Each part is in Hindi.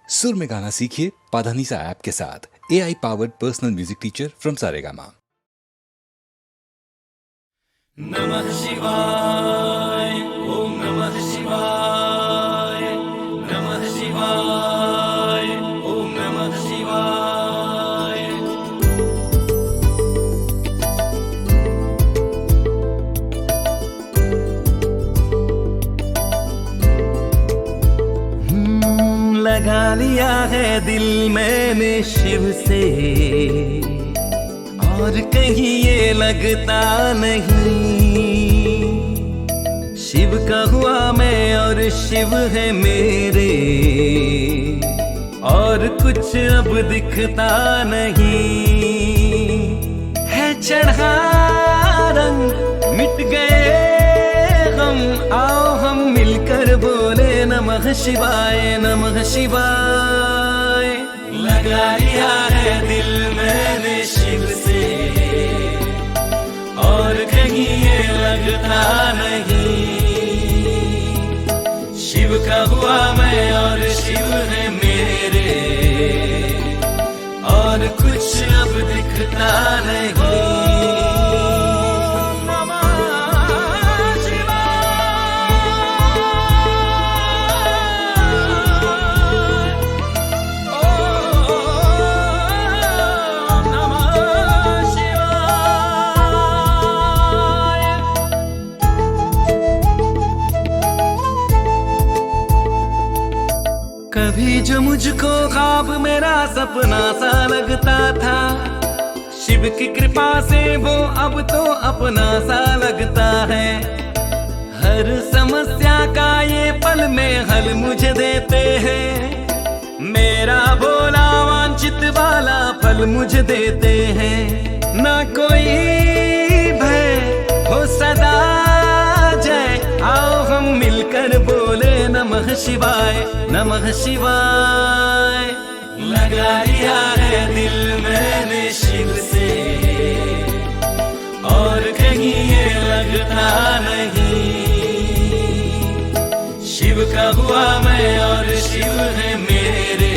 सुर में गाना सीखिए पाधानीसा ऐप के साथ। AI powered personal music teacher from Saregama. नमः शिवाय, ओम नमः शिवाय, नमः शिवाय, ओम नमः शिवाय। लगा लिया है दिल मैंने शिव से, और कहीं ये लगता नहीं। शिव का हुआ मैं और शिव है मेरे, और कुछ अब दिखता नहीं। है चढ़ा रंग मिट गए हम, आओ हम मिलकर बोले नमः शिवाय, नमः शिवाय। लगा लिया है दिल मैंने शिव से, और कहीं ये लगता नहीं। शिव का हुआ मैं और शिव है मेरे, और कुछ अब दिखता नहीं। कभी जो मुझको ख्वाब मेरा सपना सा लगता था, शिव की कृपा से वो अब तो अपना सा लगता है। हर समस्या का ये पल में हल मुझे देते हैं, मेरा भोला वांछित वाला फल मुझे देते हैं। ना कोई भय हो सदा जय, आओ हम मिलकर बोले नमः शिवाय, नमः शिवाय। लगा लिया है दिल मैंने शिव से, और कहीं ये लगता नहीं। शिव का हुआ मैं और शिव है मेरे,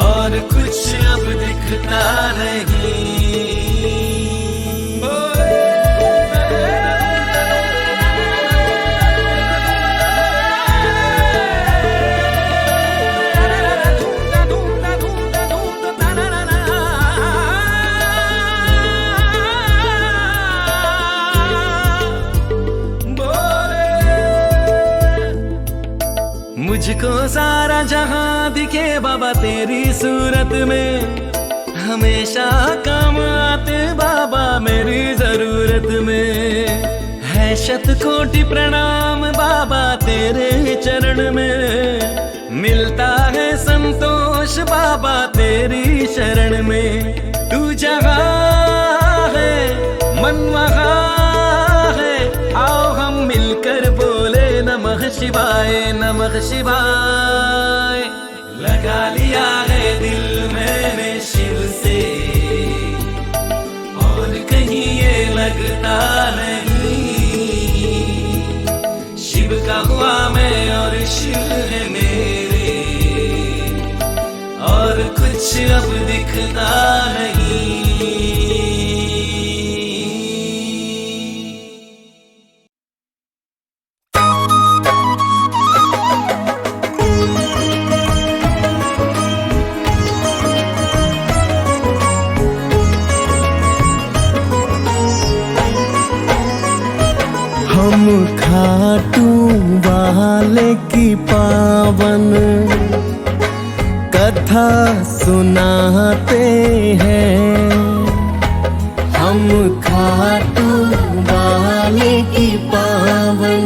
और कुछ अब दिखता नहीं। मुझको सारा जहां दिखे बाबा तेरी सूरत में, हमेशा काम आते बाबा मेरी जरूरत में। है शतकोटि प्रणाम बाबा तेरे चरण में, मिलता है संतोष बाबा तेरी शरण में। तू जहाँ है मन वहाँ है, आओ हम मिलकर बोले नमः शिवाय, नमः शिवाय। लगा लिया है दिल मैंने शिव से, और कहीं ये लगता नहीं। शिव का हुआ मैं और शिव है मेरे, और कुछ अब दिखता नहीं। हम खाटू वाले की पावन कथा सुनाते हैं। हम खाटू वाले की पावन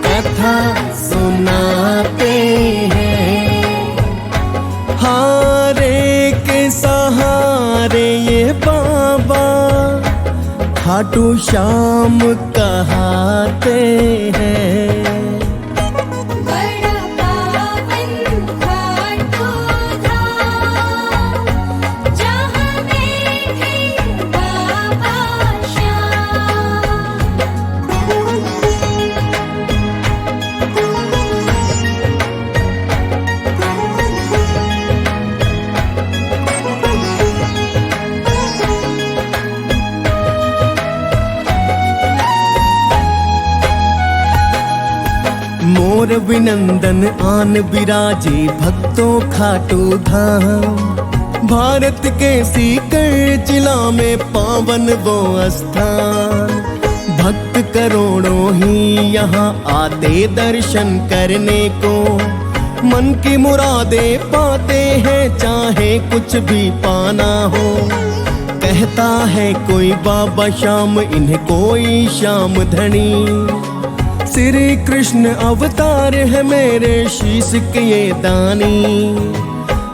कथा सुनाते हैं। हारे के सहारे ये बाबा खाटू श्याम कहते हैं। बड़ा पावन खाटू धाम, जहाँ देखे बाबा श्याम। मोर विनंदन आन बिराजे भक्तों खाटू धाम। भारत के सीकर जिला में पावन वो स्थान। भक्त करोड़ों ही यहाँ आते दर्शन करने को। मन की मुरादें पाते हैं चाहे कुछ भी पाना हो। कहता है कोई बाबा श्याम इन्हें कोई श्याम धनी। श्री कृष्ण अवतार है मेरे शीश के ये दानी।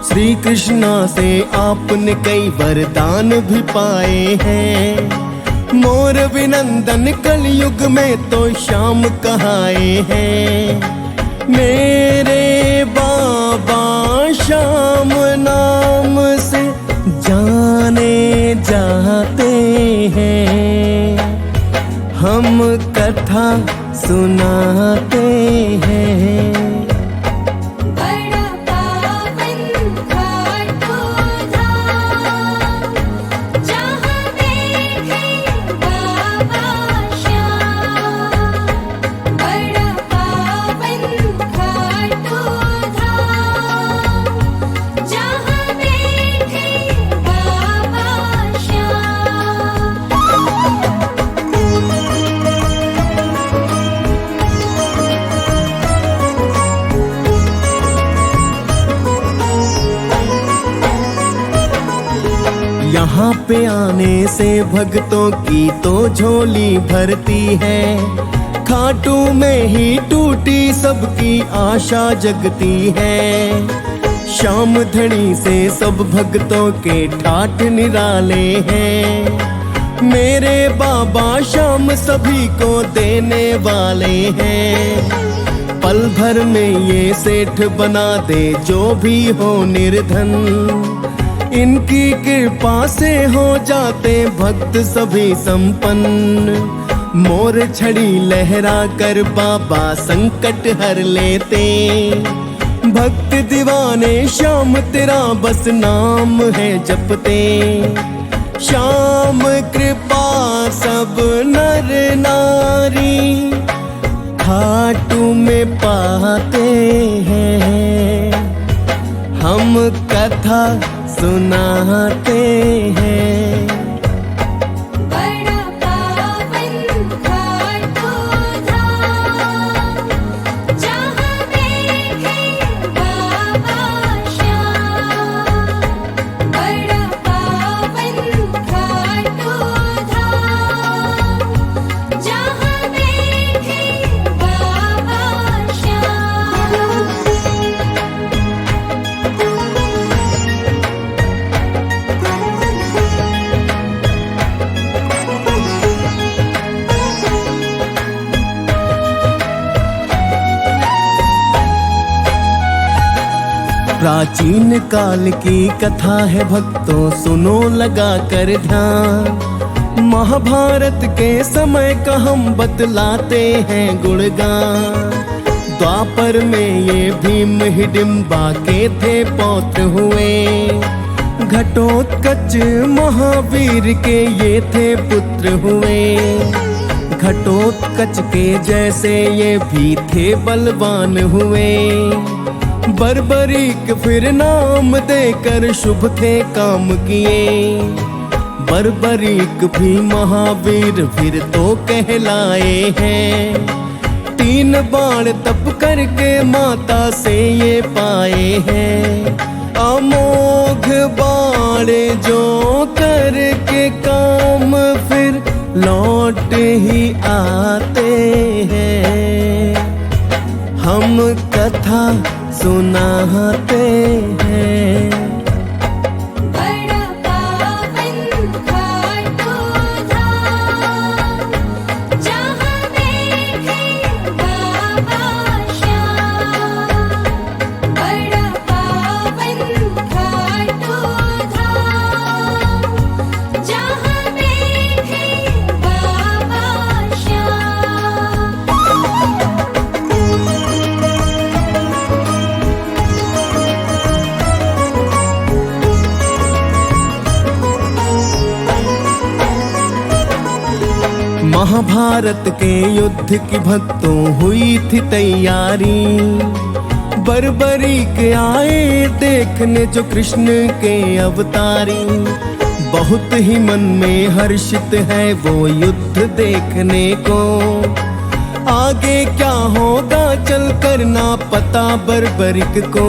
श्री कृष्णा से आपने कई वरदान भी पाए हैं। मोर विनंदन कलयुग में तो श्याम कहाए हैं। मेरे बाबा श्याम नाम से जाने जाते हैं। हम कथा सुनाते हैं। बड़ा पावन खाटू धाम, जहाँ देखे बाबा श्याम। बड़ा पावन खाटू धाम, जहाँ देखे बाबा श्याम। यहाँ पे आने से भक्तों की तो झोली भरती है। खाटू में ही टूटी सबकी आशा जगती है। श्याम धनी से सब भक्तों के ठाठ निराले हैं। मेरे बाबा श्याम सभी को देने वाले हैं। पल भर में ये सेठ बना दे जो भी हो निर्धन। इनकी कृपा से हो जाते भक्त सभी संपन्न। मोर छड़ी लहरा कर बाबा संकट हर लेते। भक्त दीवाने श्याम तेरा बस नाम है जपते। श्याम कृपा सब नर नारी खाटू में पाते हैं। हम कथा सुनाते हैं। बड़ा पावन खाटू धाम, जहाँ देखे बाबा श्याम। बड़ा पावन खाटू धाम, जहाँ देखे बाबा श्याम। प्राचीन काल की कथा है भक्तों सुनो लगा कर ध्यान। महाभारत के समय का हम बतलाते हैं गुणगान। द्वापर में ये भीम हिडिंबा के थे पौत्र हुए। घटोत्कच महावीर के ये थे पुत्र हुए। घटोत्कच के जैसे ये भी थे बलवान हुए। बर्बरीक फिर नाम देकर शुभ थे काम किए। बर्बरीक भी महावीर फिर तो कहलाए हैं। 3 बाण तप करके माता से ये पाए हैं। अमोघ बाण जो करके काम फिर लौट ही आते हैं। हम कथा सुनाते हैं। बड़ा पावन खाटू धाम, जहाँ देखे बाबा श्याम। बड़ा पावन खाटू धाम, जहाँ देखे बाबा श्याम। महाभारत के युद्ध की भक्तों हुई थी तैयारी, बर्बरीक आए देखने जो कृष्ण के अवतारी। बहुत ही मन में हर्षित है वो युद्ध देखने को, आगे क्या होगा चल कर ना पता बर्बरीक को।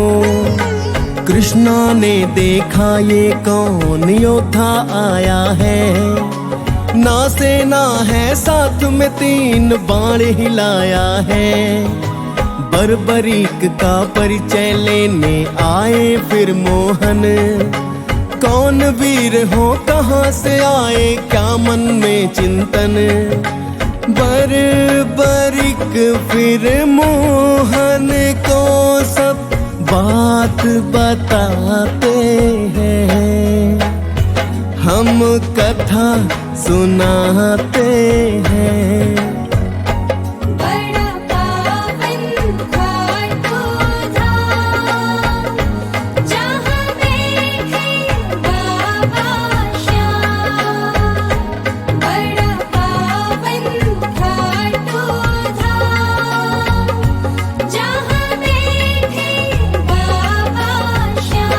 कृष्णा ने देखा ये कौन योद्धा आया है, ना सेना है साथ में 3 बाण हिलाया है। बर्बरीक का परिचय लेने आए फिर मोहन, कौन वीर हो कहाँ से आए क्या मन में चिंतन। बर्बरीक फिर मोहन को सब बात बताते हैं, हम कथा सुनाते हैं। बड़ा पावन खाटू धाम, जहाँ देखे बाबा श्याम। बड़ा पावन खाटू धाम, जहाँ देखे बाबा श्याम।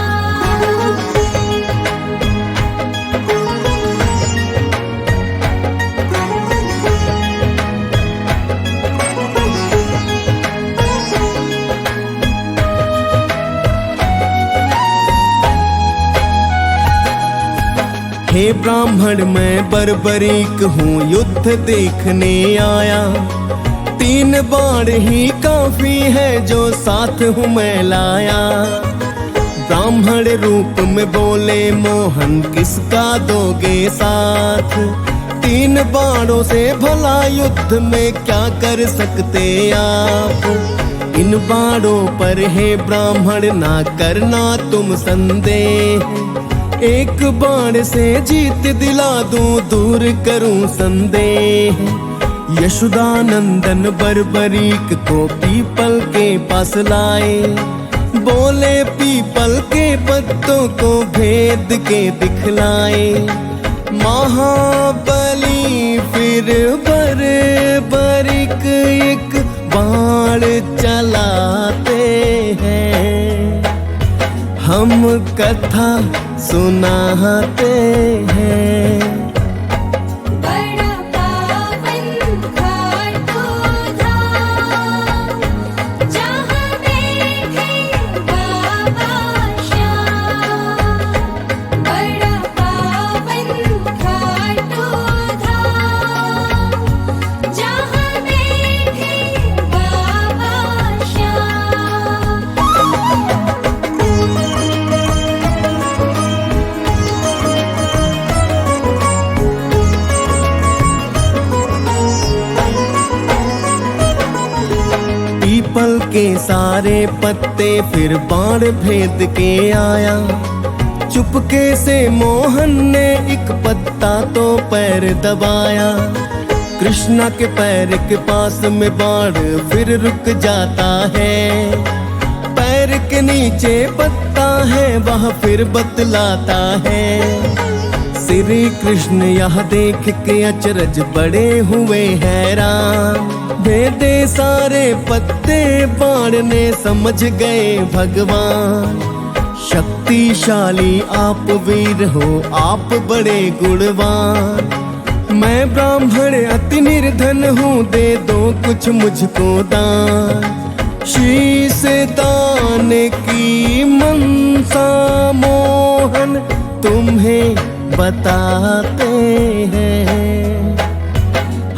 हे ब्राह्मण मैं बर्बरीक हूँ युद्ध देखने आया, 3 बाण ही काफी है जो साथ हूँ मैं लाया। ब्राह्मण रूप में बोले मोहन किसका दोगे साथ, 3 बाणों से भला युद्ध में क्या कर सकते आप। इन बाणों पर हे ब्राह्मण ना करना तुम संदेह, एक बाण से जीत दिला दूं दूर करूं संदेह। यशोदानंदन बर्बरीक को पीपल के पास लाए, बोले पीपल के पत्तों को भेद के दिखलाए। महाबली फिर बर्बरीक एक बाण चलाते हैं, हम कथा सुनाते हैं। बड़ा पावन खाटू धाम, जहाँ देखे बाबा श्याम। बड़ा पावन खाटू धाम, जहाँ देखे बाबा श्याम। पीपल के सारे पत्ते फिर बाण भेद के आया, चुपके से मोहन ने एक पत्ता तो पैर दबाया। कृष्णा के पैर के पास में बाण फिर रुक जाता है, पैर के नीचे पत्ता है वह फिर बतलाता है। श्री कृष्ण यह देख के अचरज बड़े हुए हैरान, भेदे सारे पत्ते बाण ने समझ गए भगवान। शक्तिशाली आप वीर हो आप बड़े गुणवान, मैं ब्राह्मण अति निर्धन हूँ दे दो कुछ मुझको दान। शीश दान की मनसा मोहन तुम्हें बताते हैं,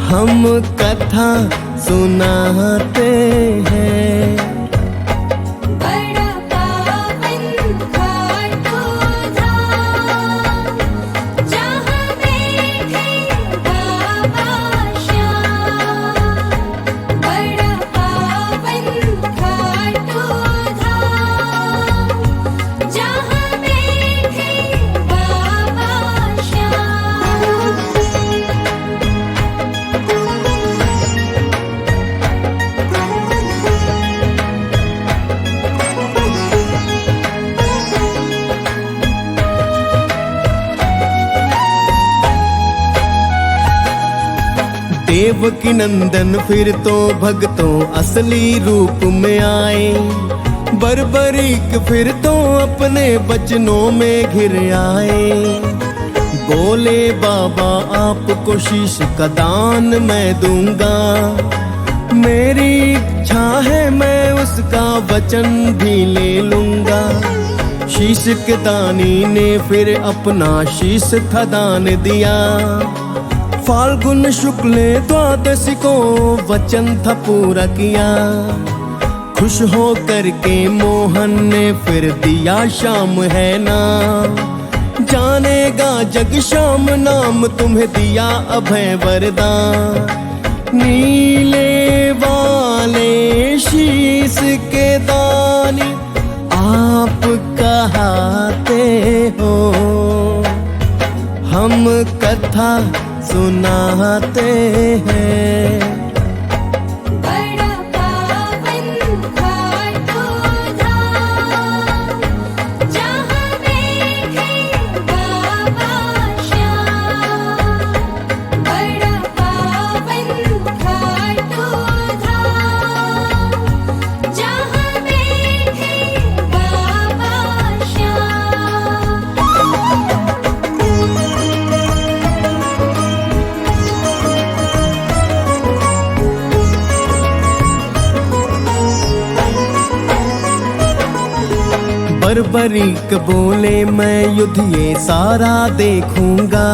हम कथा सुनाते हैं। बड़ा पावन खाटू धाम, जहाँ देखे बाबा श्याम। बड़ा पावन खाटू धाम, जहाँ देखे बाबा श्याम। देवकी नंदन फिर तो भक्तों असली रूप में आए। बर्बरीक फिर तो अपने बचनों में घिर आए। बोले बाबा आपको शीश का दान मैं दूंगा, मेरी इच्छा है मैं उसका वचन भी ले लूंगा। शीश के दानी ने फिर अपना शीश था दान दिया। फाल्गुन शुक्ल द्वादशी को वचन था पूरा किया। खुश हो करके मोहन ने फिर दिया शाम है ना, जानेगा जग श्याम नाम तुम्हें दिया अभय वरदान। नीले वाले शीश के दानी आप कहते हो, हम कथा सुनाते हैं। बड़ा पावन खाटू धाम, जहाँ बैठे बाबा श्याम। बड़ा पावन खाटू धाम, जहाँ बैठे बाबा श्याम। बर्बरीक बोले मैं युद्ध ये सारा देखूंगा।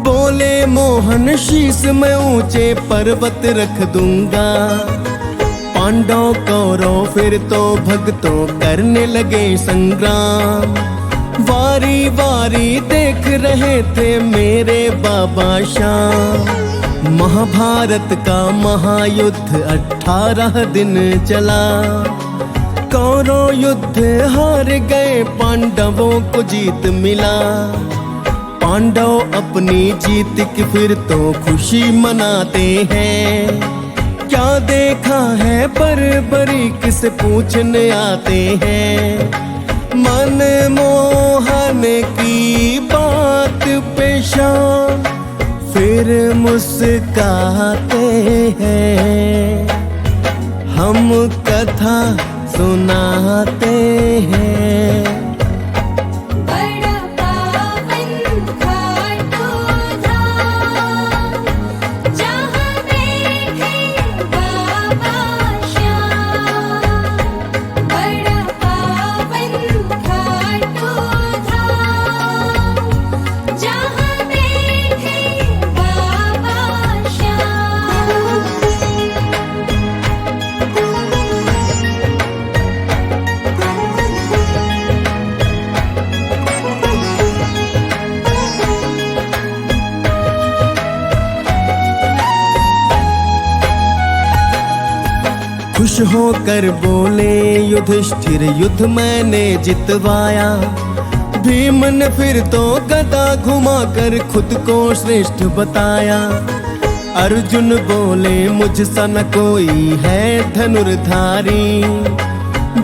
बोले मोहन शीश मैं ऊंचे पर्वत रख दूंगा। पांडव कौरव फिर तो भक्तों करने लगे संग्राम। वारी वारी देख रहे थे मेरे बाबा श्याम। महाभारत का महायुद्ध 18 दिन चला। कौरव युद्ध हार गए, पांडवों को जीत मिला। पांडव अपनी जीत की फिर तो खुशी मनाते हैं। क्या देखा है बर्बरीक से पूछने आते हैं। मन मोहन की बात पे शाम फिर मुस्काते हैं। हम कथा सुनाते हैं। बड़ा पावन खाटू धाम, जहाँ बैठे बाबा श्याम। बड़ा पावन खाटू धाम, जहाँ बैठे बाबा श्याम। खुश होकर बोले युधिष्ठिर युद्ध मैंने जितवाया। भीम ने फिर तो गदा घुमाकर खुद को श्रेष्ठ बताया। अर्जुन बोले मुझसा न कोई है धनुर्धारी।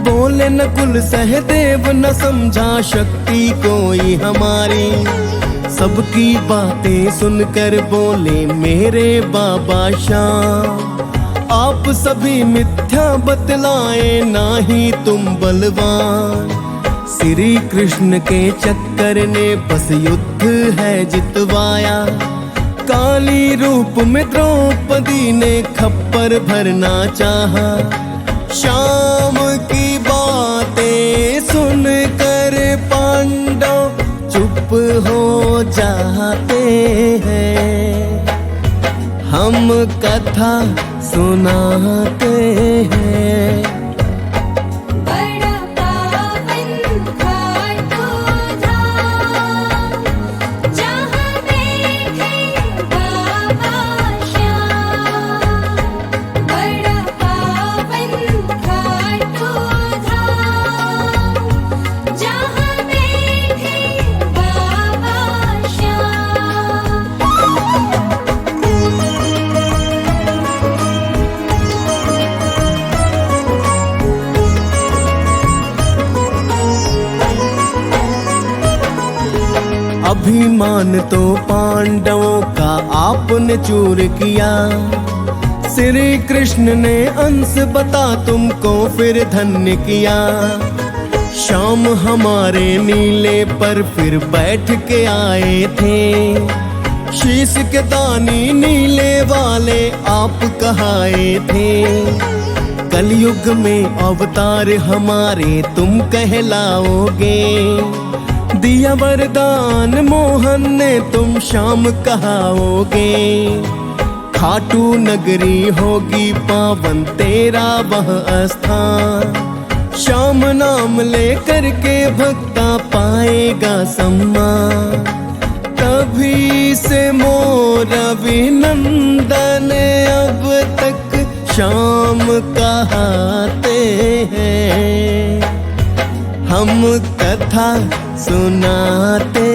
बोले नकुल सहदेव न समझा शक्ति कोई हमारी। सबकी बातें सुनकर बोले मेरे बाबा श्याम। आप सभी मिथ्या बतलाए नाही तुम बलवान। श्री कृष्ण के चक्कर ने बस युद्ध है जितवाया। काली रूप में द्रौपदी ने खप्पर भरना चाहा। शाम की बातें सुनकर पांडव चुप हो जाते हैं। हम कथा सुनाते हैं। बड़ा पावन खाटू धाम, जहाँ बैठे बाबा श्याम। बड़ा पावन खाटू धाम, जहाँ बैठे बाबा श्याम। अभिमान तो पांडवों का आपने चूर किया, श्री कृष्ण ने अंश बता तुमको फिर धन्य किया। शाम हमारे नीले पर फिर बैठ के आए थे, शीश के दानी नीले वाले आप कहाए थे। कलयुग में अवतार हमारे तुम कहलाओगे, दिया वरदान मोहन ने तुम शाम कहाओगे। खाटू नगरी होगी पावन तेरा वह स्थान, श्याम नाम लेकर के भक्ता पाएगा सम्मान। तभी से मोर अभिनंदन अब तक श्याम कहते हैं, हम कथा सुनाते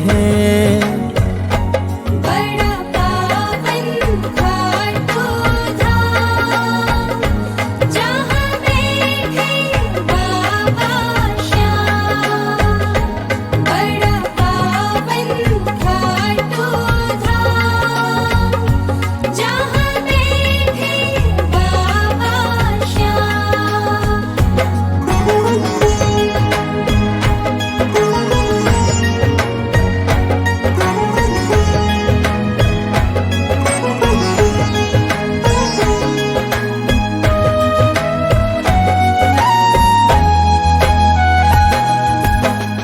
हैं। बड़ा पावन खाटू धाम, जहाँ बैठे बाबा श्याम। बड़ा पावन खाटू धाम, जहाँ बैठे बाबा श्याम।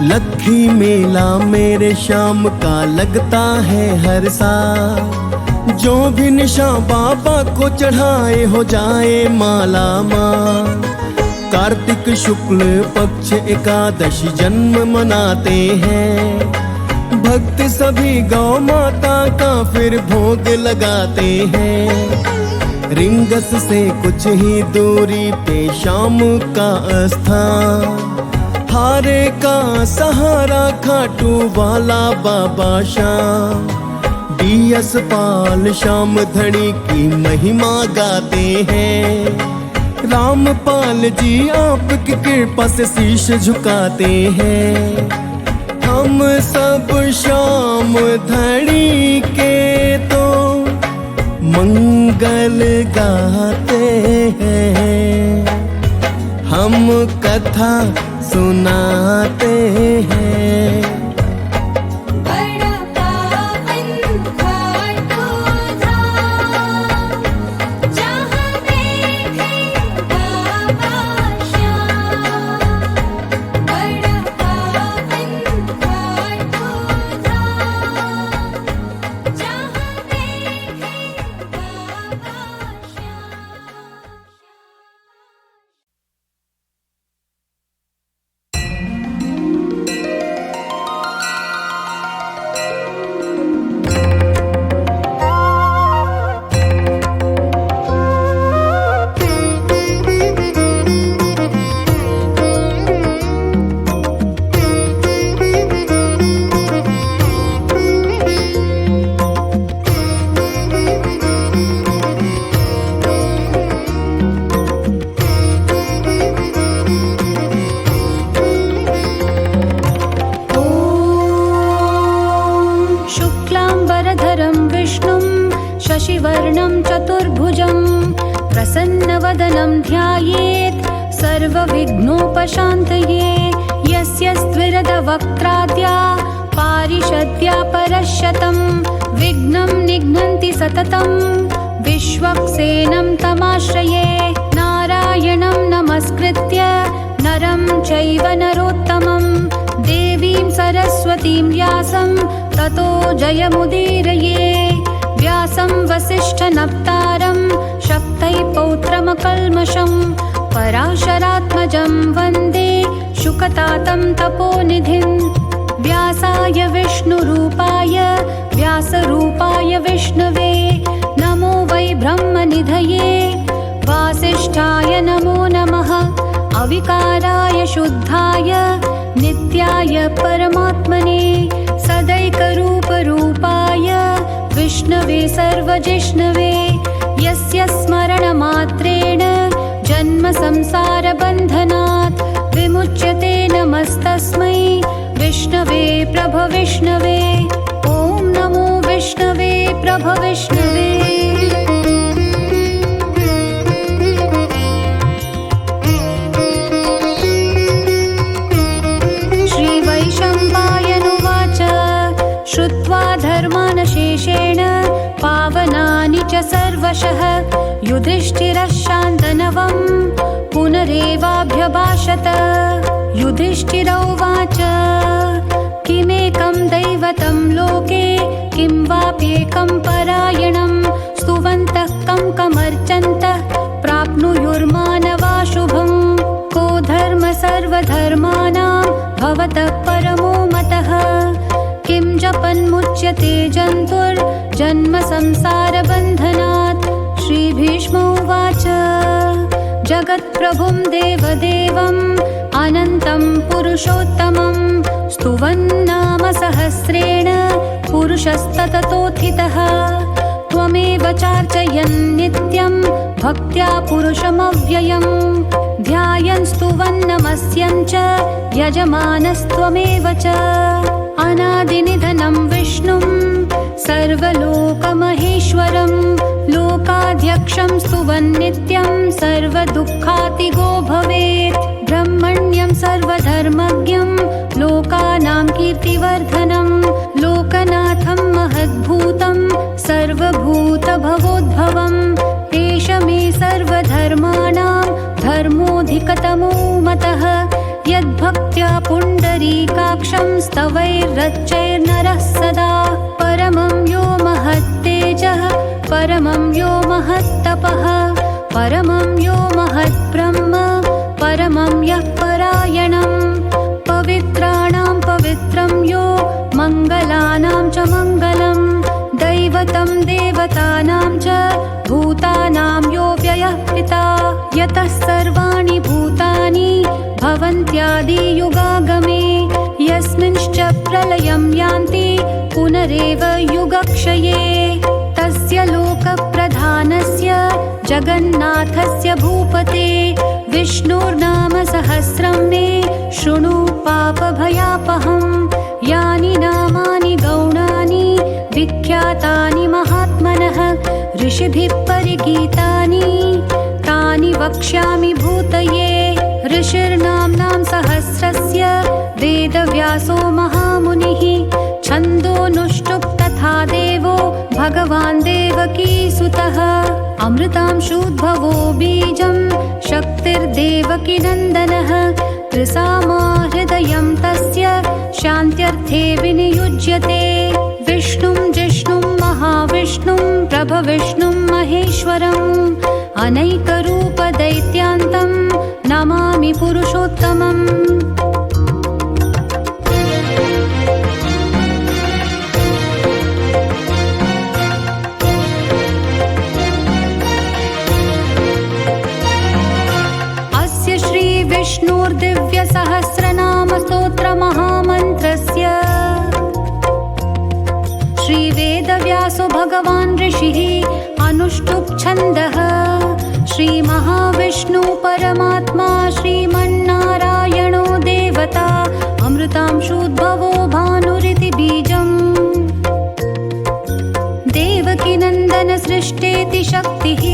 लक्खी मेला मेरे शाम का लगता है हर साल, जो भी निशा बाबा को चढ़ाए हो जाए माला माल। कार्तिक शुक्ल पक्ष एकादशी जन्म मनाते हैं, भक्त सभी गौ माता का फिर भोग लगाते हैं। रिंगस से कुछ ही दूरी पे शाम का स्थान, हारे का सहारा खाटू वाला बाबा श्याम। डीएस पाल श्याम धड़ी की महिमा गाते हैं, रामपाल जी आपकी कृपा से शीश झुकाते हैं। हम सब श्याम धड़ी के तो मंगल गाते हैं, हम कथा सुनाते हैं। बड़ा पावन खाटू धाम, जहाँ बैठे बाबा श्याम। बड़ा पावन खाटू धाम, जहाँ बैठे बाबा श्याम। शशिवर्णं चतुर्भुजं प्रसन्नवदनं ध्यायेत् सर्वविघ्नोपशान्तये। यस्य स्त्विरदवक्त्राद्या पारिषद्या परशतं, विघ्नं निघ्नन्ति सततं विश्वक्सेनं तमाश्रये। नारायणं नमस्कृत्य नरं चैव नरोत्तमं, देवीं सरस्वतीं व्यासं ततो जयमुदीरये। व्यासं वसिष्ठनप्तारं शक्तैः पौत्रमकल्मषं, पराशरात्मजं वन्दे शुकतातं तपोनिधिं। व्यासाय विष्णुरूपाय व्यासरूपाय विष्णवे, नमो वै ब्रह्मनिधये वासिष्ठाय नमो नमः। अविकाराय शुद्धाय नित्याय परमात्मने, सदैकरूपरूपाय विष्णवे सर्वजिष्णवे। यस्य स्मरणमात्रेण जन्म संसारबन्धनात् विमुच्यते। नमस्तस्मै विष्णवे प्रभविष्णवे। विष्णवे प्रभ विष्णवे श्रीवैशम्पायनुवाच श्रुत्वा धर्मानशेषेण पावनानि च सर्वशः युधिष्ठिरः शान्तनवं पुनरेवाभ्यभाषत युधिष्ठिर उवाच किमेकं दैवतं लोके किं वाप्येकं परायणं स्तुवन्तः कं कमर्चन्तः प्राप्नुयुर्मानवा शुभं को धर्म सर्वधर्माणां भवतः परमो मतः किं जपन्मुच्यते जन्तुर्जन्म संसारबन्धनात् श्रीभीष्म उवाच जगत्प्रभुं देवदेवम् अनन्तं पुरुषोत्तमं स्तुवन्नाम सहस्रेण पुरुषस्तततोत्थितः त्वमेव चार्चयन् नित्यं भक्त्या पुरुषमव्ययम् ध्यायन् स्तुवन् नमस्यन् च यजमानस्त्वमेव च अनादिनिधनं विष्णुं सर्वलोकमहेश्वरं लोकाध्यक्षं स्तुवन् नित्यं सर्वदुःखातिगो भवेत् ब्रह्मण्यं सर्वधर्मज्ञं लोकानां कीर्तिवर्धनं लोकनाथं महद्भूतं सर्वभूतभवोद्भवम् एष मे सर्वधर्माणां धर्मोऽधिकतमो मतः यद्भक्त्या पुण्डरीकाक्षं स्तवैर्रच्चैर्नरः सदा परमं यो महत्तेजः परमं यो महत्तपः परमं यो महद्ब्रह्म परमं यः परायणं पवित्राणां पवित्रं यो मङ्गलानां च मङ्गलं दैवतं देवतानां च भूतानां यो व्ययः पिता यतः सर्वाणि भूतानि भवन्त्यादियुगागमे यस्मिंश्च प्रलयं यान्ति पुनरेव युगक्षये तस्य लोकप्रधानस्य जगन्नाथस्य भूपते विष्णुर्नाम सहस्रं मे शृणु पापभयापहम् यानि नामानि गौणानि विख्यातानि महात्मनः ऋषिभिः परिगीतानि तानि वक्ष्यामि भूतये ऋषिर्नाम्नां सहस्रस्य वेदव्यासो महामुनिः छन्दोनुष्टुप् तथा देवो भगवान् देवकीसुतः अमृतांशूद्भवो बीजं शक्तिर्देवकीनन्दनः त्रिसामा हृदयं तस्य शान्त्यर्थे विनियुज्यते विष्णुं जिष्णुं महाविष्णुं प्रभविष्णुं महेश्वरम् अनैकरूपदैत्यान्तं नमामि पुरुषोत्तमम् अस्य श्रीविष्णुर्दिव्यसहस्रनामस्तोत्रमहामन्त्रस्य श्रीवेदव्यासो भगवान् ऋषिः अनुष्टुप् छन्दः श्रीमहाविष्णु परमात्मा श्रीमन्नारायणो देवता अमृतांशूद्भवो भानुरिति बीजम् देवकीनन्दन सृष्टेति शक्तिः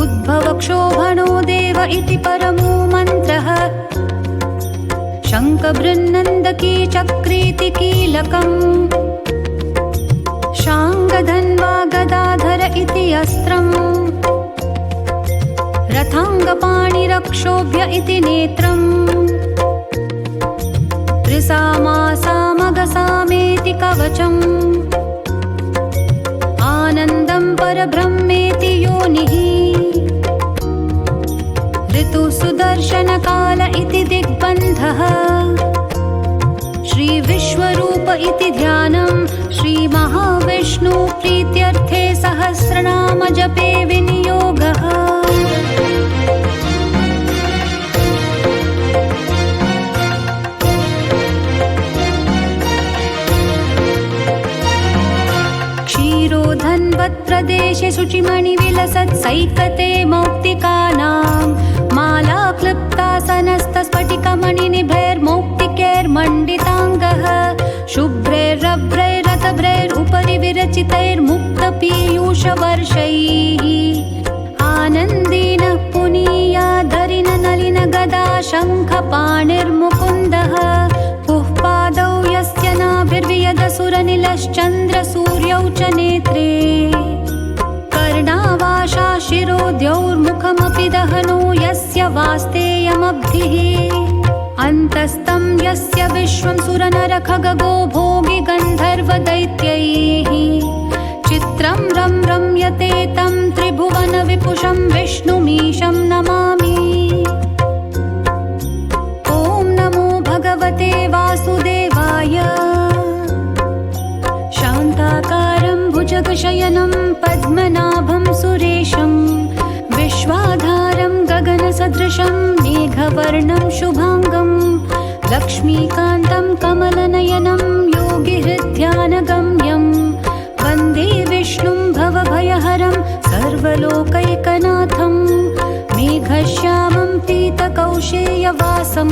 उद्भवक्षोभणो देव इति परमो मन्त्रः शङ्खबृन्नन्दकी चक्रीति कीलकम् शाङ्गधन्वा गदाधर इति अस्त्रम् रथाङ्गपाणिरक्षोभ्य इति नेत्रम् त्रिसामासामगसामेति कवचम् आनन्दं परब्रह्मेति योनिः ऋतुसुदर्शनकाल इति दिग्बन्धः श्रीविश्वरूप इति ध्यानं श्रीमहाविष्णु प्रीत्यर्थे सहस्रनाम जपे विनियोगः क्षीरोधन्वत्प्रदेशे शुचिमणिविलसत् सैकते मौक्तिकानां माला क्लृप्तासनस्तस्फटिकमणिनिभैर्मौक्तिकैर्मण्डिताङ्गः शुभ्रैरभ्रैर् लसितैर्मुक्तपीयूषवर्षैः आनन्देन पुनीयादरिन नलिन गदा शङ्खपाणिर्मुकुन्दः पुःपादौ यस्य नाभिर्वियदसुरनिलश्चन्द्रसूर्यौ च नेत्रे कर्णावाशा शिरोद्यौर्मुखमपि दहनो यस्य वास्तेयमब्धिः अन्तस्तं यस्य विश्वं सुरनरखगो भोगि गन्धर्वदैत्यैः चित्रं रम्यते तं त्रिभुवनविपुषं विष्णुमीशं नमामि। ॐ नमो भगवते वासुदेवाय। शान्ताकारं भुजगशयनं पद्मनाभं सुरेशं विश्वाधारं गगनसदृशं मेघवर्णं शुभाङ्गं लक्ष्मीकान्तं कमलनयनं योगिहृद्ध्यानगम्यं वन्दे विष्णुं भवभयहरं सर्वलोकैकनाथं मेघश्यामं पीतकौशेयवासं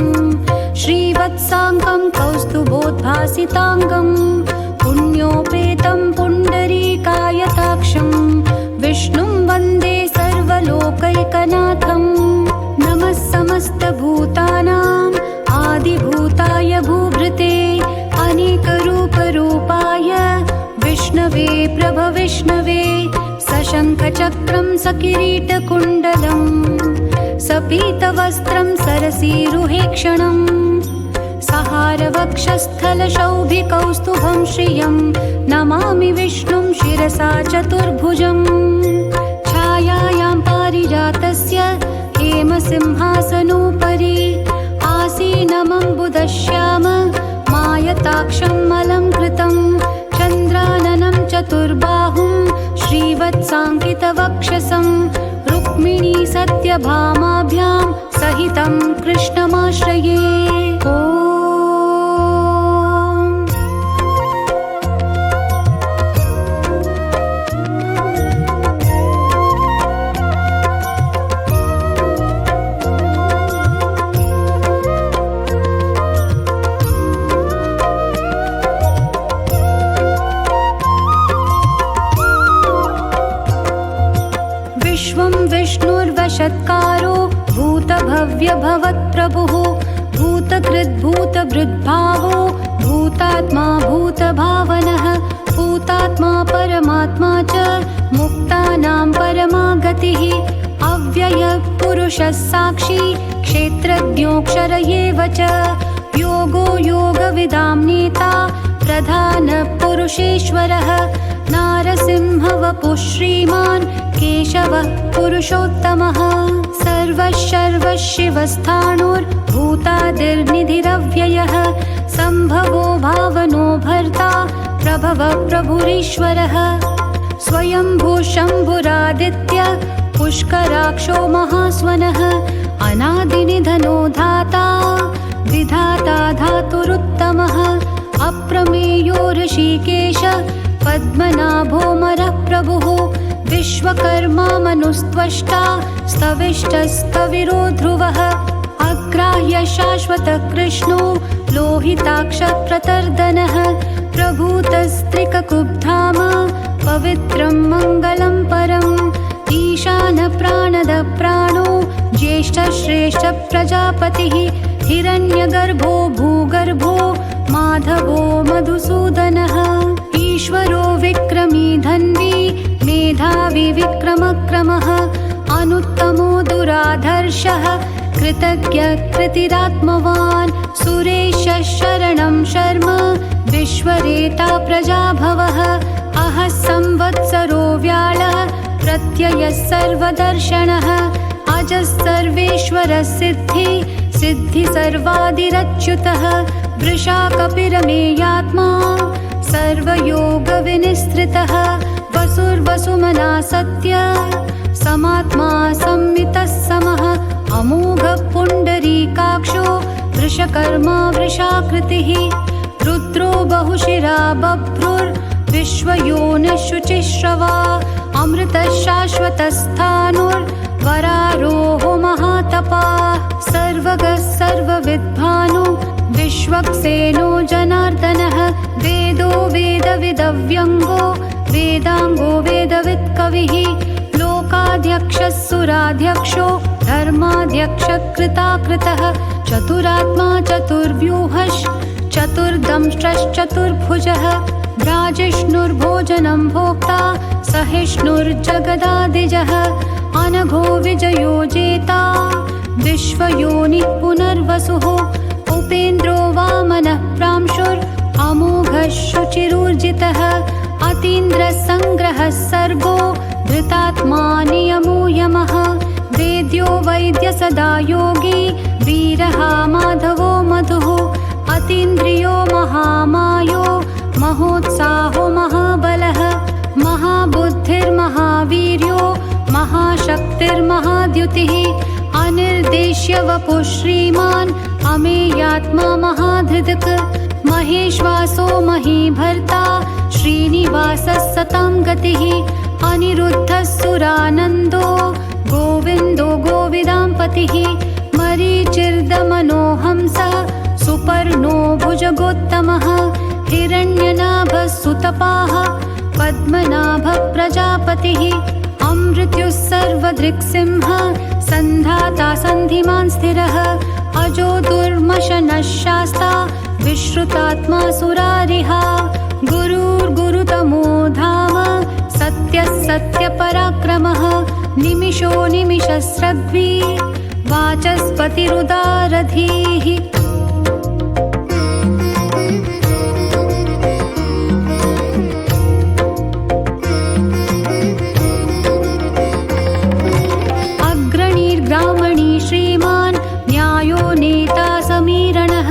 श्रीवत्साङ्कं कौस्तुभोद्भासिताङ्गं पुण्योपेतं पुण्डरीकायताक्षं विष्णुं वन्दे सर्वलोकैकनाथं। नमः समस्तभूतानाम् आदिभूताय भूभृते अनेकरूपरूपाय विष्णवे प्रभविष्णवे सशङ्खचक्रं सकिरीटकुण्डलं सपीतवस्त्रं सरसीरुहेक्षणं सहारवक्षस्थलशौभिकौस्तुभं श्रियं नमामि विष्णुं शिरसा चतुर्भुजं छायायां पारिजातस्य हेमसिंहासनोपरि आसीनमम्बुदश्याम मायताक्षम् अलङ्कृतं चन्द्राननं चतुर्बाहुं श्रीवत्साङ्कितवक्षसं रुक्मिणी सत्यभामाभ्यां सहितं कृष्णमाश्रये। ॐ विष्णुर्वशत्कारो भूतभव्यभवत्प्रभुः भूतकृद्भूतभृद्भावो भूतात्मा भूतभावनः भूतात्मा परमात्मा च मुक्तानां परमागतिः अव्ययः पुरुषः साक्षी क्षेत्रज्ञोऽक्षर एव च योगो योगविदां नेता प्रधानपुरुषेश्वरः नारसिंहवपुः श्रीमान् केशवः पुरुषोत्तमः सर्वः शिवस्थाणुर्भूतादिर्निधिरव्ययः सम्भवो भावनो भर्ता प्रभवः प्रभुरीश्वरः स्वयंभू शम्भुरादित्य पुष्कराक्षो महास्वनः अनादिनिधनो धाता विधाता धातुरुत्तमः अप्रमेयो ऋषिकेश पद्मनाभोऽमरः प्रभुः विश्वकर्मा मनुस्त्वष्टा स्तविष्टस्तविरो ध्रुवः अग्राह्य शाश्वतः कृष्णो लोहिताक्षः प्रतर्दनः प्रभूतस्त्रिककुब्धाम पवित्रं मङ्गलं परम् ईशानप्राणदः प्राणो ज्येष्ठश्रेष्ठ प्रजापतिः हिरण्यगर्भो भूगर्भो माधवो मधुसूदनः ईश्वरो विक्रमी धन्वी मेधावी विक्रमक्रमः अनुत्तमो दुराधर्षः कृतज्ञ कृतिरात्मवान् सुरेशः शरणं शर्म विश्वरेता प्रजाभवः अहः संवत्सरो व्याळः प्रत्ययः सर्वदर्शनः अजः सर्वेश्वरः सिद्धि सर्वादिरच्युतः वृषा कपिरमेयात्मा सर्वयोगविनिस्तृतः वसुर्वसुमना सत्य समात्मा संमितः समः अमोघः पुण्डरीकाक्षो वृषकर्मा वृषाकृतिः रुद्रो बहुशिरा बभ्रुर्विश्वयोनिः शुचिश्रवा अमृतः शाश्वतस्थाणुर्वरारोहो महातपाः सर्वगः सर्वविद्भानो विश्वक्सेनो जनार्दनः वेदो वेदविदव्यङ्गो वेदाङ्गो वेदवित् कविः लोकाध्यक्षः सुराध्यक्षो धर्माध्यक्षकृताकृतः चतुरात्मा चतुर्व्यूहश्चतुर्दंष्ट्रश्चतुर्भुजः राजिष्णुर्भोजनं भोक्ता सहिष्णुर्जगदादिजः अनघो विजयो जेता विश्वयोनिः पुनर्वसुः उपेन्द्रो वामनः प्रांशुरमोघः शुचिरूर्जितः अतीन्द्रसङ्ग्रहः सर्गो धृतात्मा नियमो यमः वेद्यो वैद्य सदा योगी वीरः माधवो मधुः अतीन्द्रियो महामायो महोत्साहो महाबलः महाबुद्धिर्महावीर्यो महाशक्तिर्महाद्युतिः अनिर्देश्य वपुः श्रीमान् अमेयात्मा महाधृदक् महेश्वासो महीभर्ता श्रीनिवासः सतां गतिः अनिरुद्धः सुरानन्दो गोविन्दो गोविदाम्पतिः मरीचिर्दमनोहंसः सुपर्णो भुजगोत्तमः हिरण्यनाभः सुतपाः पद्मनाभः प्रजापतिः अमृत्युः सर्वदृक्सिंहः सन्धाता सन्धिमान् स्थिरः अजो दुर्मशनः शास्ता विश्रुतात्मा सुरारिहा गुरुर्गुरुतमो धाम सत्यः सत्यपराक्रमः निमिषो निमिषस्रग्वी वाचस्पतिरुदारधीः अग्रणीर्ग्रामणी श्रीमान् न्यायो नेता समीरणः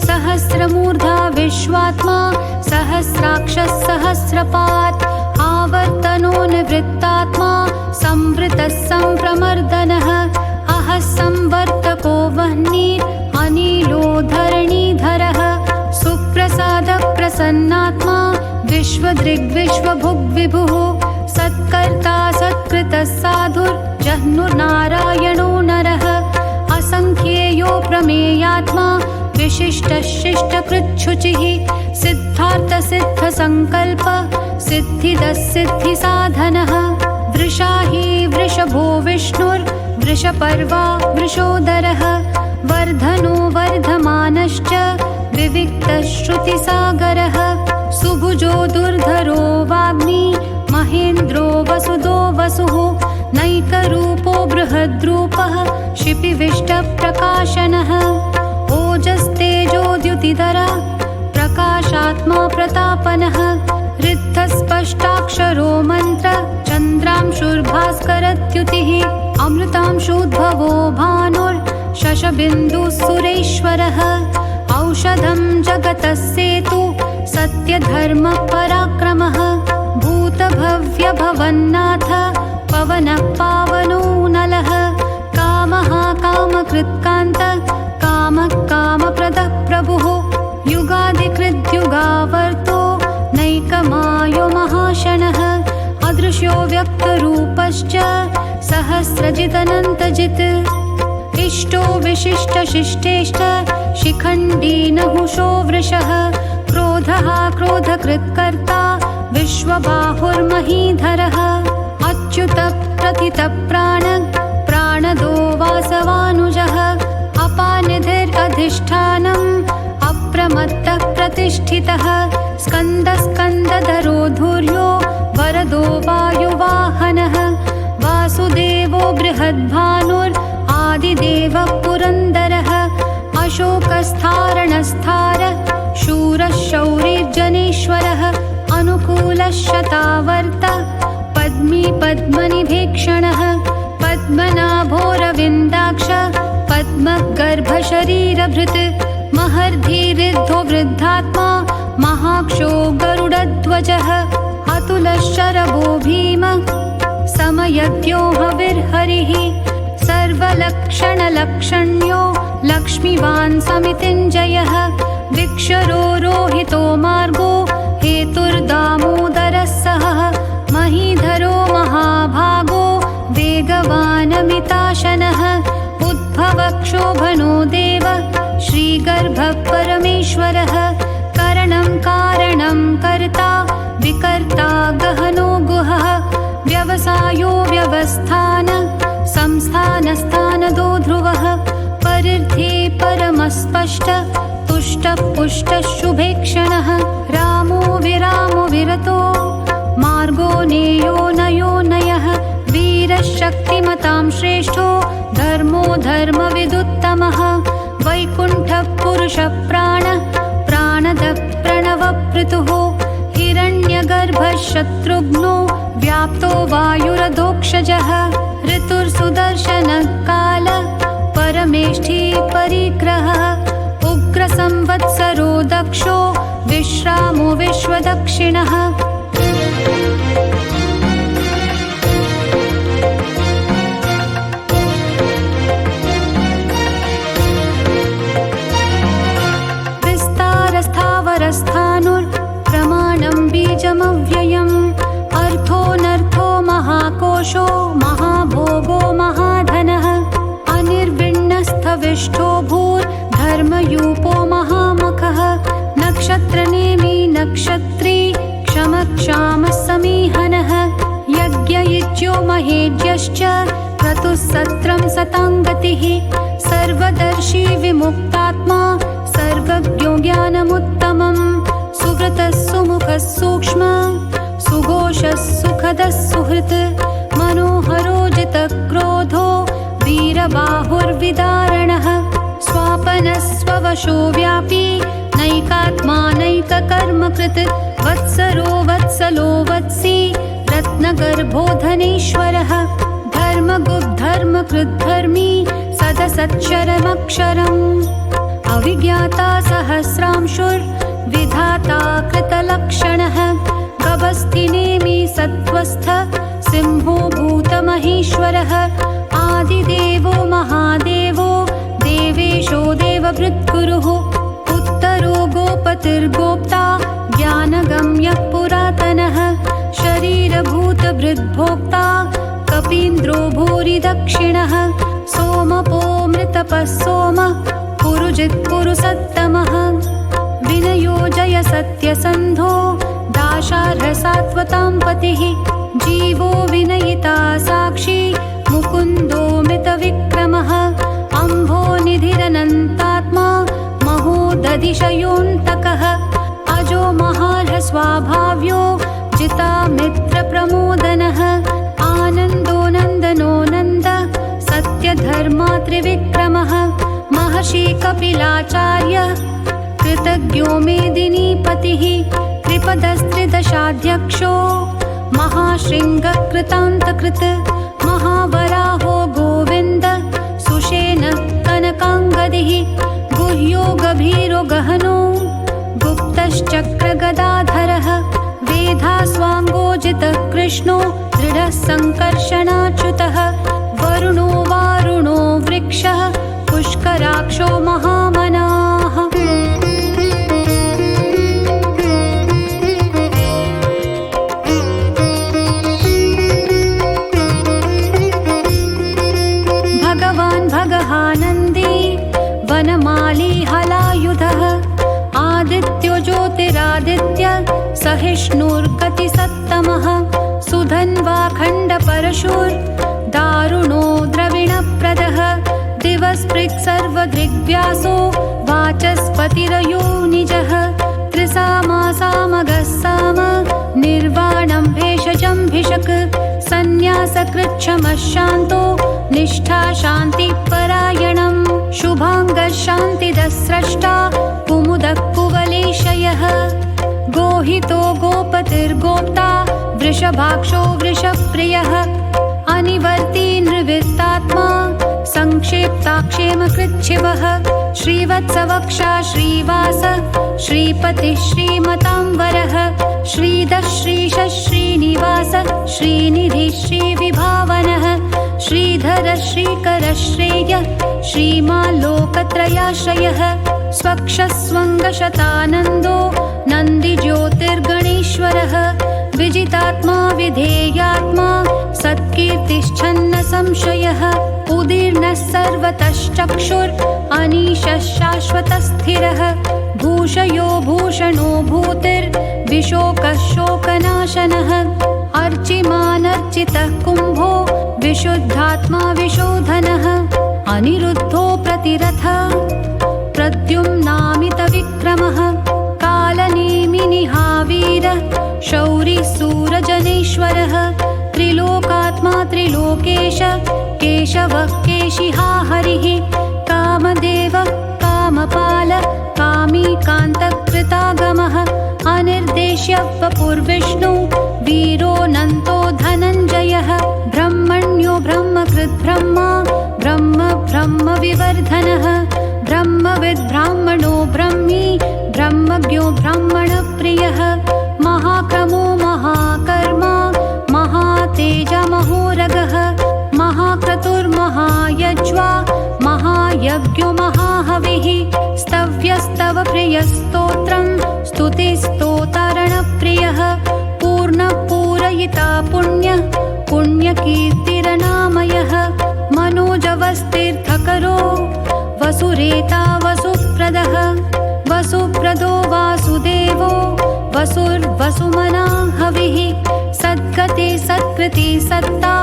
सहस्रमूर्धा विश्वात्मा सहस्राक्षः सहस्रपात् आवर्तनो निवृत्तात्मा संवृतः सम्प्रमर्दनः अहः संवर्तको वह्निः अनिलो धरणीधरः सुप्रसादः प्रसन्नात्मा विश्वदृग्विश्वभुग्विभुः सत्कर्ता सत्कृतः साधुर्जह्नुर्नारायणो नरः असंख्येयो प्रमेयात्मा विशिष्टः शिष्टकृच्छुचिः सिद्धार्थसिद्धसङ्कल्प सिद्धिदः सिद्धिसाधनः वृषाही वृषभो विष्णुर्वृषपर्वा वृषोदरः वर्धनो वर्धमानश्च विविक्तः श्रुतिसागरः सुभुजो दुर्धरो वाग्मी महेन्द्रो वसुदो वसुः नैकरूपो बृहद्रूपः शिपिविष्टप्रकाशनः ओजस्तेजोद्युतिधरा प्रकाशात्मा प्रतापनः रिद्धस्पष्टाक्षरो मन्त्र चन्द्रांशुर्भास्करद्युतिः अमृतांशुद्भवो भानुर्शशबिन्दुः सुरेश्वरः औषधं जगतः सेतु सत्यधर्मपराक्रमः भूतभव्यभवन्नाथ पवनः पावनो नलः कामः कामकृत्कान्त कामः कामप्रदः प्रभुः युगादिकृद्युगावर्तो नैकमायो महाशनः अदृश्यो व्यक्तरूपश्च सहस्रजिदनन्तजित् इष्टो विशिष्टशिष्टेष्ट शिखण्डी नहुषो वृषः क्रोधः क्रोधकृत्कर्ता विश्वबाहुर्महीधरः अच्युतः प्रथितप्राण प्राणदो वासवानुजः अपानिधिरधिष्ठानम् अप्रमत्तः प्रतिष्ठितः स्कन्दस्कन्दधरो धुर्यो वरदो वायुवाहनः वासुदेवो बृहद्भानुर् आदिदेवः पुरन्दरः अशोकस्थारणस्थार शूरः शौरिर्जनेश्वरः अनुकूलः शतावर्त पद्मी पद्मनिभीक्षणः पद्मनाभोरविन्दाक्ष पद्मगर्भशरीरभृत् महर्धिरिद्धो वृद्धात्मा महाक्षो गरुडध्वजः अतुलशरभो भीमः समयज्ञो हविर्हरिः सर्वलक्षणलक्षण्यो लक्ष्मीवान् समितिञ्जयः विक्षरो रोहितो मार्गो हेतुर्दामोदरः सहः महीधरो महाभागो वेगवानमिताशनः उद्भवक्षोभनो देव श्रीगर्भः परमेश्वरः करणं कारणं कर्ता विकर्ता गहनो गुहः व्यवसायो व्यवस्थान संस्थानस्थानदो ध्रुवः परिर्थे परमस्पष्ट तुष्टपुष्टः शुभेक्षणः रामो विरामो विरतो मार्गो नेयो नयो नयः वीरशक्तिमतां श्रेष्ठो धर्मो धर्मविदुत्तमः वैकुण्ठः पुरुषः प्राणदः प्रणवपृतुः हिरण्यगर्भः शत्रुघ्नो व्याप्तो वायुरधोक्षजः ऋतुर्सुदर्शनः कालः परमेष्ठी परिग्रहः उग्रसंवत्सरो दक्षो विश्रामो विश्वदक्षिणः विस्तारस्थावरस्थानुर्प्रमाणं बीजमव्ययम् अर्थोऽनर्थो महाकोशो महाभोगो महाधनः अनिर्विण्णस्थविष्ठो भूर्धर्मयूपो महामखः नक्षत्रनेमि नक्षत्री क्षमक्षामः समीहनः यज्ञयुज्यो महेज्यश्च क्रतुः सत्रं सताङ्गतिः सर्वदर्शी विमुक्तात्मा सर्वज्ञो ज्ञानमुत्तमम् सुव्रतः सुमुखः सूक्ष्म सुघोषः सुखदः सुहृत् मनोहरो जितक्रोधो वीरबाहुर्विदारणः स्वापनः स्ववशो व्यापी नैकात्मा नैककर्मकृत् वत्सरो वत्सलो वत्सी रत्नगर्भो धनेश्वरः धर्मगुप्धर्मकृद्धर्मी सदसच्चरमक्षरम् अविज्ञाता सहस्रांशुर्विधाता कृतलक्षणः गभस्तिनेमि सत्त्वस्थ सिंहो भूतमहेश्वरः आदिदेवो महादेवो देवेशो देवभृद्गुरुः उत्तरो गोपतिर्गोप्ता ज्ञानगम्यः पुरातनः शरीरभूतभृद्भोक्ता कपीन्द्रो भूरिदक्षिणः सोमपो मृतपः सोमः पुरुजित्पुरुसत्तमः विनयो जय सत्यसन्धो दाशार्हसात्वतां पतिः जीवो विनयिता साक्षी मुकुन्दो मृतविक्रमः अम्भो निधिरनन्तात्मा महोदधिशयोऽन्तकः अजो महार्हस्वाभाव्यो जिता मित्रप्रमोदनः आनन्दो नन्दनो नन्द सत्यधर्मा त्रिविक्रमः महर्षि कपिलाचार्य कृतज्ञो मेदिनीपतिः त्रिपदस्त्रिदशाध्यक्षो महाशृङ्गकृतान्तकृत् महावराहो गोविन्द सुषेण कनकाङ्गदिः गुह्यो गभीरो गहनो गुप्तश्चक्रगदाधरः वेधास्वाङ्गोजितः कृष्णो दृढः सङ्कर्षणाच्युतः वरुणो वारुणो वृक्षः पुष्कराक्षो महामनाः भगवान् भगहानन्दी वनमाली हलायुधः आदित्यो ज्योतिरादित्य सहिष्णुर्गतिसत्तमः सुधन्वाखण्डपरशुर्दारुणो द्रविणप्रदः दिवस्पृक् सर्वदृग्व्यासो वाचस्पतिरयो निजः त्रिसामासामगः साम निर्वाणं भेषजं भिषक् सन्न्यासकृच्छमः शान्तो निष्ठा शान्तिपरायणम् शुभाङ्गः शान्तिदः स्रष्टा कुमुदः कुवलेशयः गोहितो गोपतिर्गोप्ता वृषभाक्षो वृषप्रियः अनिवर्ती नृवित्तात्मा संक्षेप्ताक्षेमकृच्छिवः श्रीवत्सवक्षा श्रीवास श्रीपतिः श्रीमताम्बरः श्रीदः श्रीशः श्रीनिवास श्रीनिधिः श्रीविभावनः श्रीधरः श्रीकरः श्रेयः श्रीमाल्लोकत्रयाश्रयः स्वक्षस्वङ्गशतानन्दो नन्दिज्योतिर्गणेश्वरः विजितात्मा विधेयात्मा सत्कीर्तिश्छन्न संशयः उदीर्णः सर्वतश्चक्षुर् अनीशः शाश्वतस्थिरः भूषयो भूषणो भूतिर् विशोकः शोकनाशनः अर्चिमानर्चितः कुम्भो विशुद्धात्मा विशोधनः अनिरुद्धो प्रतिरथः प्रद्युम्नामितविक्रमः कालनेमिनिहावीरः शौरिः सूरजनेश्वरः त्रिलोकात्मा त्रिलोकेश केशवः केशिहा हरिः कामदेवः कामपाल कामी कान्तकृतागमः अनिर्देश्य वपुर्विष्णु वीरोऽनन्तो धनञ्जयः ब्रह्मण्यो ब्रह्मकृत् ब्रह्मा ब्रह्म ब्रह्मविवर्धनः ब्रह्मविद् ब्राह्मणो ब्रह्मी ब्रह्मज्ञो ब्राह्मणप्रियः महाक्रमो महाकर्मा महातेजमहोरगः महाक्रतुर्महायज्वा महायज्ञो महाहविः स्तव्यस्तव प्रियस्तोत्रं स्तुतिस्तोतारणप्रियः पूर्णपूरयिता पुण्यः पुण्यकीर्तिरनामयः मनोजवस्तीर्थकरो वसुरेता वसुप्रदः वसुप्रदो वासुदेवो वसुर्वसुमना हविः सद्गते सत्कृति सत्ता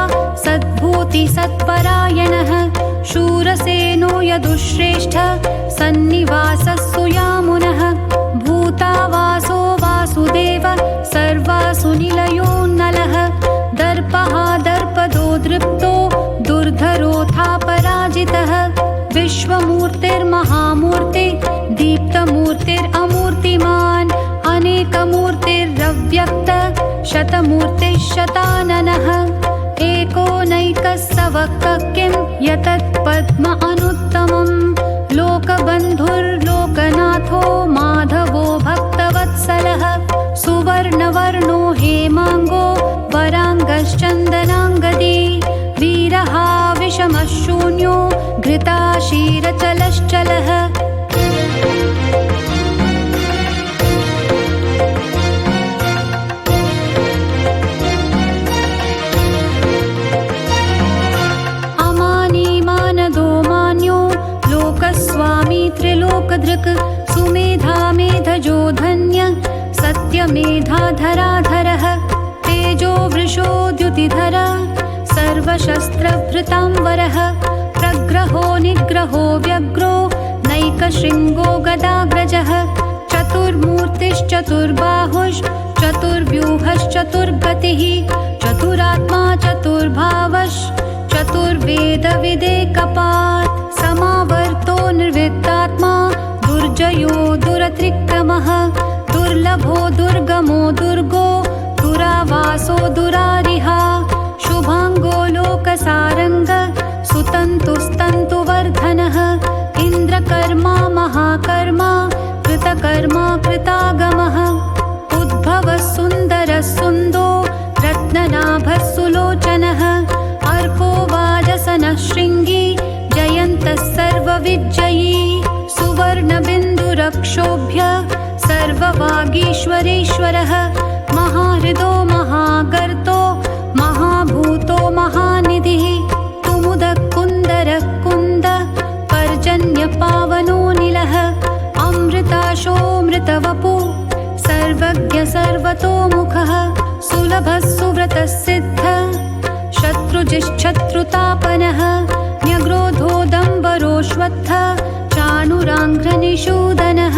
सद्भूति सत्परायणः शूरसेनो यदुश्रेष्ठ सन्निवासः सुयामुनः भूतावासो वासुदेव सर्वासु निलयोन्नलः दर्पः दर्पदो दृप्तो दुर्धरोऽथा पराजितः विश्वमूर्तिर्महामूर्ति दीप्तमूर्तिरमूर्तिमान् अनेकमूर्तिरव्यक्त शतमूर्तिः शताननः एकोनैकः सवक्कः किं यतत् पद्म अनुत्तमं लोकबन्धुर्लोकनाथो माधवो भक्तवत्सलः सुवर्णवर्णो हेमाङ्गो वराङ्गश्चन्दनाङ्गदी वीरः विषमः शून्यो घृताशीरचलश्चलः अमानीमानदो मान्यो लोकस्वामी त्रिलोकधृक् सुमेधा मेधजो धन्य सत्यमेधाधराधरः तेजो वृषोद्युतिधर सर्वशस्त्रभृतांवरः प्रग्रहो निग्रहो व्यग्रो नैकशृङ्गो गदाग्रजः चतुर्मूर्तिश्चतुर्बाहुश्चतुर्व्यूहश्चतुर्गतिः चतुरात्मा चतुर्भावश्चतुर्वेदविदेकपात् समावर्तो निर्वित्तात्मा दुर्जयो दुरतिक्रमः दुर्लभो दुर्गमो दुर्गो दुरावासो दुरारिहा शुभाङ्गो लोकसारङ्ग सुतन्तुस्तन्तुवर्धनः इन्द्रकर्मा महाकर्मा कृतकर्मा कृतागमः उद्भवः सुन्दरः सुन्दो रत्ननाभः सुलोचनः अर्को वाजसनः शृङ्गी जयन्तः सर्वविजयी सुवर्णबिन्दुरक्षोभ्य सर्ववागीश्वरेश्वरः महाहृदो महागर्तो महाभूतो महानिधिः कुमुदकुन्दरः कुन्द पर्जन्यपावनो निलः अमृताशोऽमृतवपु सर्वज्ञ सर्वतोमुखः सुलभः सुव्रतः सिद्धः शत्रुजिश्शत्रुतापनः न्यग्रोधोदम्बरोऽश्वत्थः चाणुराङ्घ्रनिषूदनः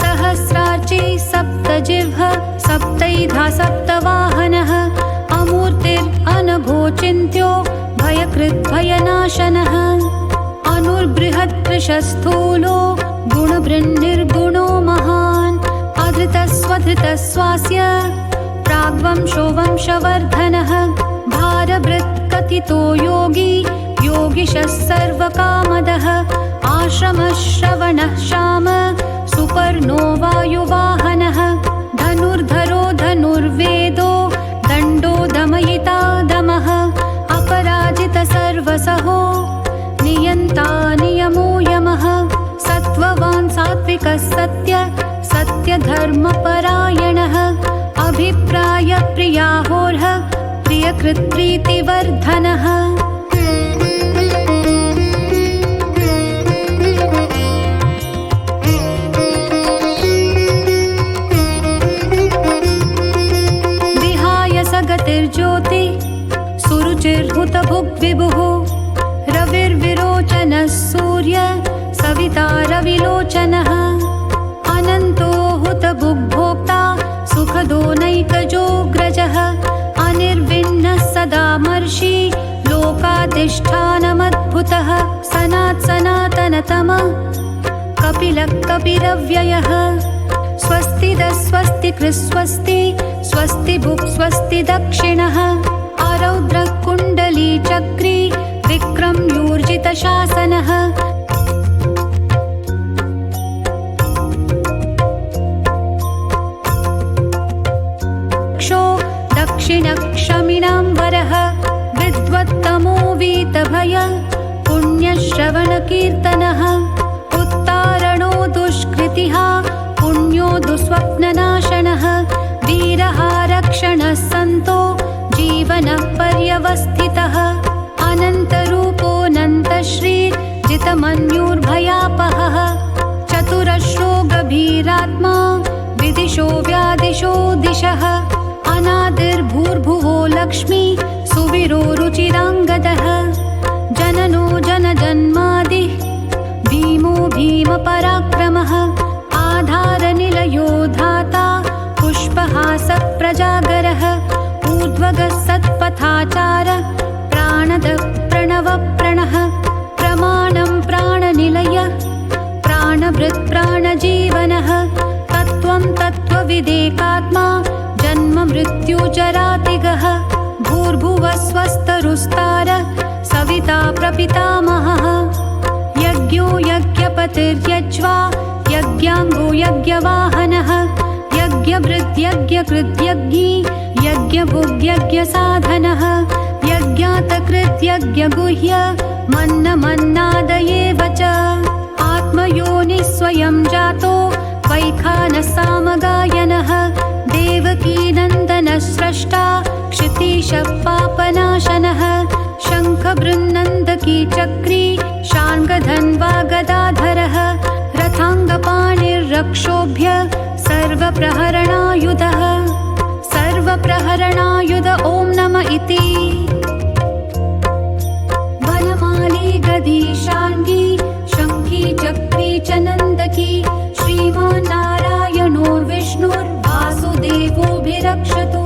सहस्रार्ची सप्तजिह्वः सप्तैधा सप्तवाहनः अमूर्तिरनघोचिन्त्यो भयकृद्भयनाशनः अनुर्बृहत्कृशस्थूलो गुणबृन्निर्गुणो महान् अधृतस्वधृतस्वास्य प्राग्वंशो वंशवर्धनः भारभृत्कथितो योगी योगिशः सर्वकामदः आश्रमः श्रवणः श्याम सुपर्णो वायुवाहनः धनुर्धरो धनुर्वेदो दण्डो दमयिता दमः अपराजित सर्वसहो नियन्ता नियमो यमः सत्त्ववान् सात्विकः सत्य सत्यधर्मपरायणः अभिप्रायप्रियाहोर्ह प्रियकृत्प्रीतिवर्धनः शुचिर्हुतभुग्विभुः रविर्विरोचनः सूर्य सविता रविलोचनः अनन्तो हुतभुग्भोक्ता सुखदो नैकजोऽग्रजः अनिर्विण्णः सदा मर्षि लोकाधिष्ठानमद्भुतः सनातनतमः कपिलः कपिरव्ययः स्वस्तिदः स्वस्तिकृस्वस्ति स्वस्तिभुक् स्वस्ति दक्षिणः आरौद्रः कुण्डली चक्री विक्रम्यूर्जितशासनः क्षो दक्षिणक्षमिणाम्बरः विद्वत्तमो वीतभय पुण्यश्रवणकीर्तनः उत्तारणो दुष्कृतिः पुण्यो दुःस्वप्ननाशनः वीरः रक्षणः सन्तो जीवनः पर्यवस्थितः अनन्तरूपोऽनन्तश्रीर्जितमन्युर्भयापहः चतुरश्रो गभीरात्मा विदिशो व्यादिशो दिशः अनादिर्भूर्भुवो लक्ष्मी सुविरो रुचिराङ्गदः जननो जनजन्मादिः भीमो भीमपराक्रमः आधारनिलयो धाता पुष्पहासः प्रजागरः ऊर्ध्वगः सत्पथाचार प्राणदः प्रणवप्रणः प्रमाणं प्राणनिलयः प्राणभृत् प्राणजीवनः तत्त्वं तत्त्वविदेकात्मा जन्म मृत्युजरातिगः भूर्भुवः स्वस्तरुस्तार सविता प्रपितामहः यज्ञो यज्ञपतिर्यज्वा यज्ञाङ्गो यज्ञवाहनः यज्ञभृद्यज्ञकृद्यज्ञी यज्ञभुग्यज्ञसाधनः यज्ञातकृद्यज्ञगुह्य मन्नमन्नादयेव च आत्मयोनिः स्वयं जातो वैखानसामगायनः देवकीनन्दनः स्रष्टा क्षितीशः पापनाशनः शङ्खबृन्नन्दकी चक्री शार्ङ्गधन्वा गदाधरः रथाङ्गपाणिर्रक्षोभ्य सर्वप्रहरणायुधः सर्वप्रहरणायुध ॐ नम इति वनमाली गदी शार्ङ्गी शङ्खी चक्री च नन्दकी श्रीमान्नारायणोर्विष्णुर्वासुदेवोऽभिरक्षतु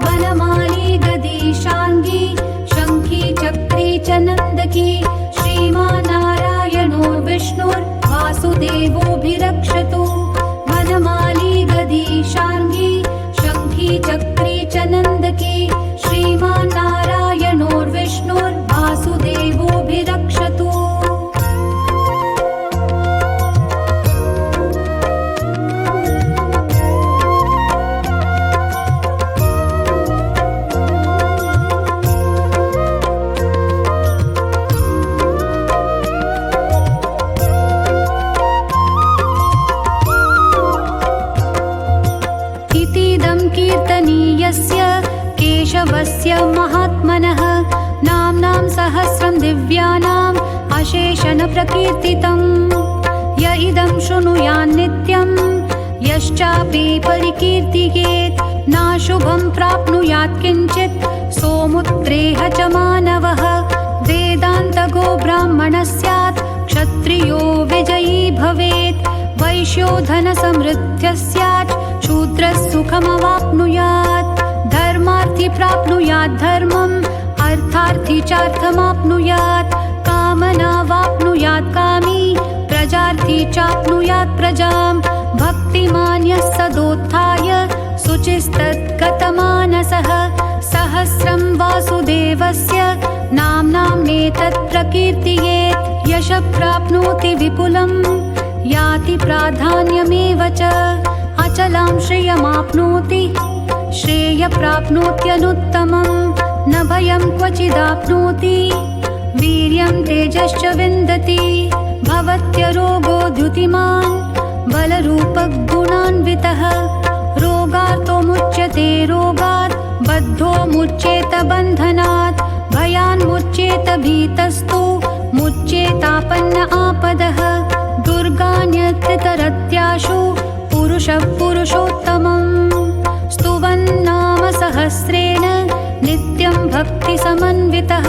वनमाली गदी शार्ङ्गी शङ्खी चक्री च नन्दकी श्रीमान्नारायणोर्विष्णुर्वासुदेवोऽभिरक्षतु वनमाली गदी शार्ङ्गी शङ्खी चक्री च नन्दकी श्रीमान्नारायणोर्विष्णुर्वासुदेवोऽभिरक्षतु कीर्तनीयस्य केशवस्य महात्मनः नाम्नां सहस्रं दिव्यानाम् अशेषन प्रकीर्तितम् य इदं शृणुयान्नित्यं यश्चापि परिकीर्तियेत् नाशुभं प्राप्नुयात् किञ्चित् सोमुत्रेह च मानवः वेदान्तगो ब्राह्मणः स्यात् क्षत्रियो विजयी भवेत् वैश्यो धनसमृद्धः स्यात् शूद्रः सुखमवाप्नुयात् धर्मार्थी प्राप्नुयात् धर्मम् अर्थार्थी चार्थमाप्नुयात् कामनावाप्नुयात् कामी प्रजार्थी चाप्नुयात् प्रजां भक्तिमान्यः सदोत्थाय शुचिस्तद्गतमानसः सहस्रं वासुदेवस्य नाम्नामेतत् प्रकीर्तयेत् यशः प्राप्नोति विपुलं याति प्राधान्यमेव च अचलां श्रियमाप्नोति श्रेयप्राप्नोत्यनुत्तमं न भयं क्वचिदाप्नोति वीर्यं तेजश्च विन्दति भवत्यरोगो द्युतिमान् बलरूपगुणान्वितः रोगार्तो मुच्यते रोगात् बद्धो मुच्येत बन्धनात् भयान् मुच्येत भीतस्तु मुच्येतापन्न आपदः दुर्गान्यतितरत्याशु पुरुषः पुरुषोत्तमम् स्तुवन्नाम सहस्रेण नित्यं नित्यं भक्तिसमन्वितः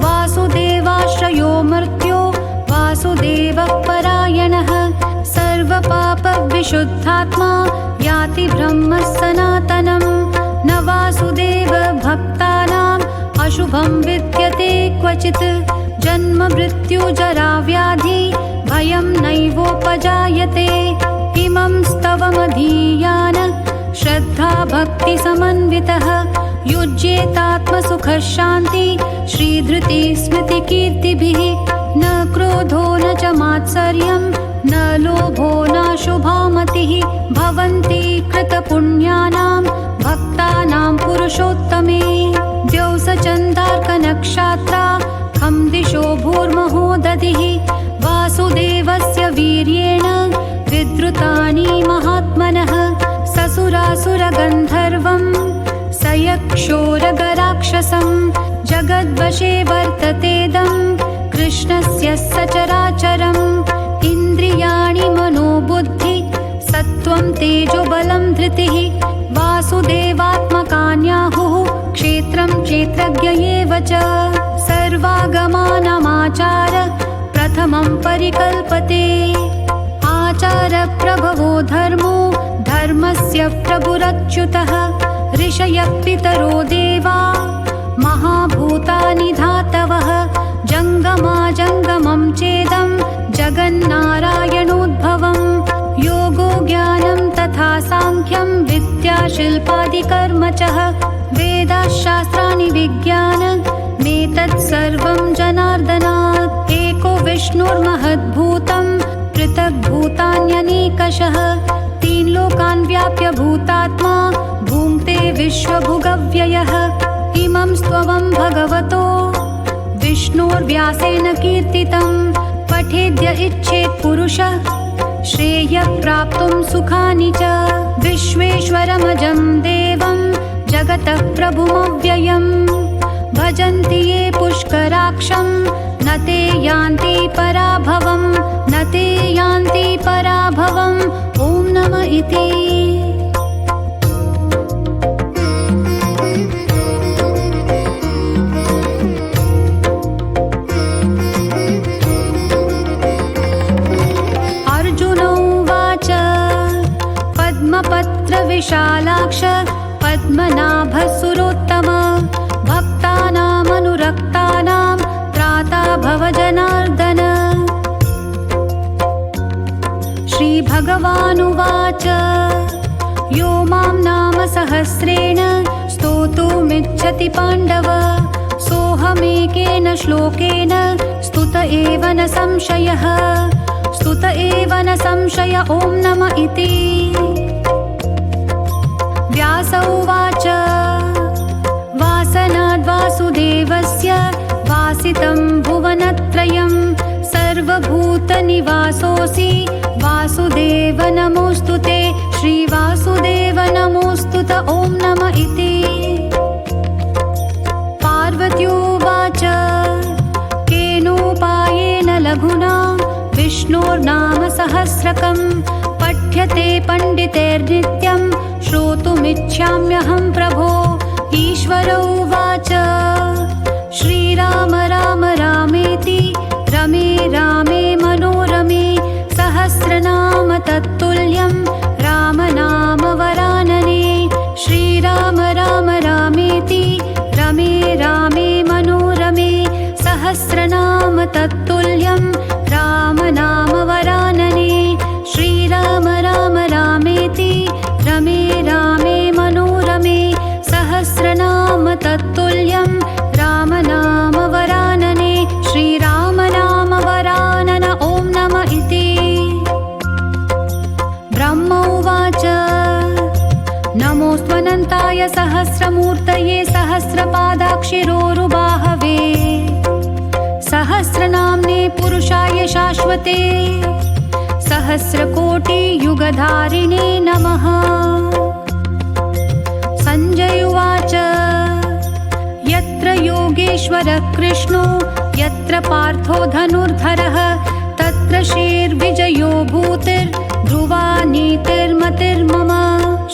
वासुदेवाश्रयो मर्त्यो वासुदेवः परायणः सर्वपापविशुद्धात्मा याति ब्रह्म सनातनं न वासुदेव भक्तानाम् अशुभं विद्यते क्वचित् जन्म मृत्यु जरा व्याधि भयं नैवोपजायते इमं स्तवमधीयान श्रद्धा भक्ति समन्वितः युज्येतात्मसुखः शान्ति श्रीधृति स्मृति कीर्तिभिः न क्रोधो न च मात्सर्यं न लोभो न शुभामतिः भवन्ति कृतपुण्यानां भक्तानां पुरुषोत्तमे द्यौस चन्दार्कनक्षत्रा खं दिशो भूर्महोदधिः वासुदेवस्य वीर्येण विद्रुतानि महात्मनः ससुरासुरगन्धर्वं सयक्षोरगराक्षसं जगद्वशे वर्ततेदं कृष्णस्य सचराचरम् इन्द्रियाणि मनोबुद्धि सत्त्वं तेजोबलं धृतिः वासुदेवात्मकान्याहुः क्षेत्रं क्षेत्रज्ञ एव च सर्वागमानमाचार प्रथमं परिकल्पते आचार प्रभवो धर्मो धर्मस्य प्रभुरच्युतः ऋषयः पितरो देवा महाभूतानि धातवः जङ्गमाजङ्गमं चेदं जगन्नारायणोद्भवं योगो ज्ञानं तथा साङ्ख्यं विद्या शिल्पादिकर्म च वेदाशास्त्राणि विज्ञानमेतत् सर्वं जनार्दनात् एको विष्णुर्महद्भूतं पृथग्भूतान्यनेकशः तीन लोकान् व्याप्य भूतात्मा भुङ्क्ते विश्वभुगव्ययः इमं स्तवं भगवतो विष्णोर्व्यासेन कीर्तितं पठेद्य इच्छेत् पुरुषः श्रेयः प्राप्तुं सुखानि च विश्वेश्वरमजं देवं जगतः प्रभुमव्ययं भजन्ति ये पुष्कराक्षं न ते यान्ति पराभवं न ते यान्ति पराभवम् ॐ नमः इति पद्मपत्रविशालाक्ष पद्मनाभसुरोत्तम भक्तानामनुरक्तानां त्राता भव जनार्दन श्रीभगवानुवाच यो मां नाम सहस्रेण स्तोतुमिच्छति पाण्डव सोऽहमेकेन श्लोकेन स्तुत एव न संशयः स्तुत एव न संशय ॐ नमः इति व्यास उवाच वासनाद्वासुदेवस्य वासितं भुवनत्रयं सर्वभूतनिवासोऽसि वासुदेव नमोऽस्तु ते श्रीवासुदेव नमोऽस्तु त ॐ नमः इति पार्वत्युवाच केनोपायेन लघुना विष्णोर्नाम सहस्रकं पठ्यते पण्डितैर्नित्यं श्रोतुमिच्छाम्यहं प्रभो ईश्वर उवाच श्रीराम राम रामेति रमे रामे मनोरमे सहस्रनाम तत्तुल्यं रामनाम वरानने श्रीराम राम रामेति रमे रामे मनोरमे सहस्रनाम तत्तुल्यं रामनाम वरानने श्रीराम राम रामेति रमे रामे मनोरमे सहस्रनाम तत्तुल्यं रामनाम वरानने श्रीराम नाम वरानन ॐ नमः इति ब्रह्म उवाच नमोऽस्त्वनन्ताय सहस्रमूर्तये सहस्रपादाक्षिरोरुबाहवे सहस्रनाम्ने पुरुषाय शाश्वते सहस्रकोटियुगधारिणे नमः सञ्जय उवाच यत्र योगेश्वरः कृष्णो यत्र पार्थो धनुर्धरः तत्र श्रीर्विजयो भूतिर्ध्रुवा नीतिर्मतिर्मम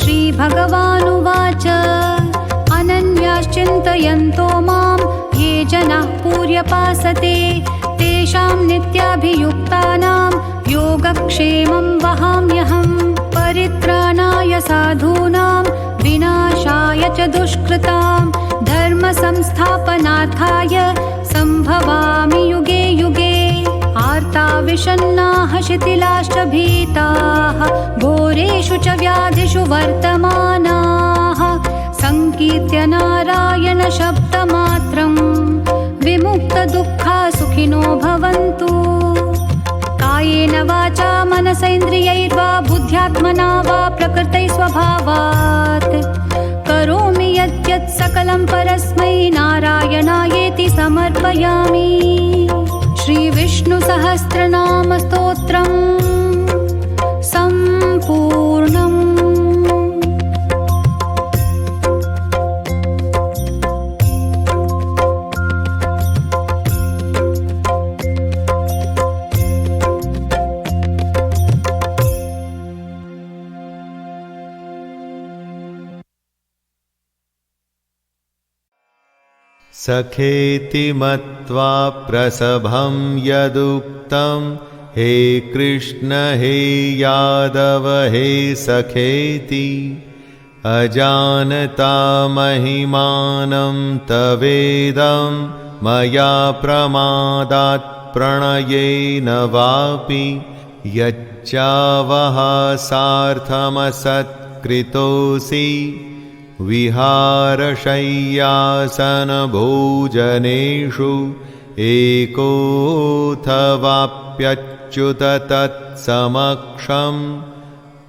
श्रीभगवानुवाच अनन्याश्च चिन्तयन्तो मां ये जनाः पर्यपासते तेषां नित्याभियुक्तानां योगक्षेमं वहाम्यहम्। परित्राणाय साधूनां विनाशाय च दुष्कृतां धर्मसंस्थापनार्थाय सम्भवामि युगे युगे। आर्ता विषण्णाः शिथिलाश्च भीताः घोरेषु च व्याधिषु वर्तमानाः सङ्कीर्त्य नारायण शब्दमात्रं विमुक्तदुःखा सुखिनो भवन्तु। कायेन वाचा मनसेन्द्रियैर्वा बुद्ध्यात्मना वा प्रकृते स्वभावात् करोमि यद्यत् सकलं परस्मै नारायणायेति समर्पयामि। श्रीविष्णुसहस्रनामस्तोत्रम् सम्पूर्णम्। सखेति मत्वा प्रसभं यदुक्तं हे कृष्ण हे यादव हे सखेति अजानता महिमानं तवेदं मया प्रमादात् प्रणयेन वापि यच्चावः सार्थमसत्कृतोऽसि विहारशय्यासनभोजनेषु एकोऽथवाप्यच्युत तत्समक्षं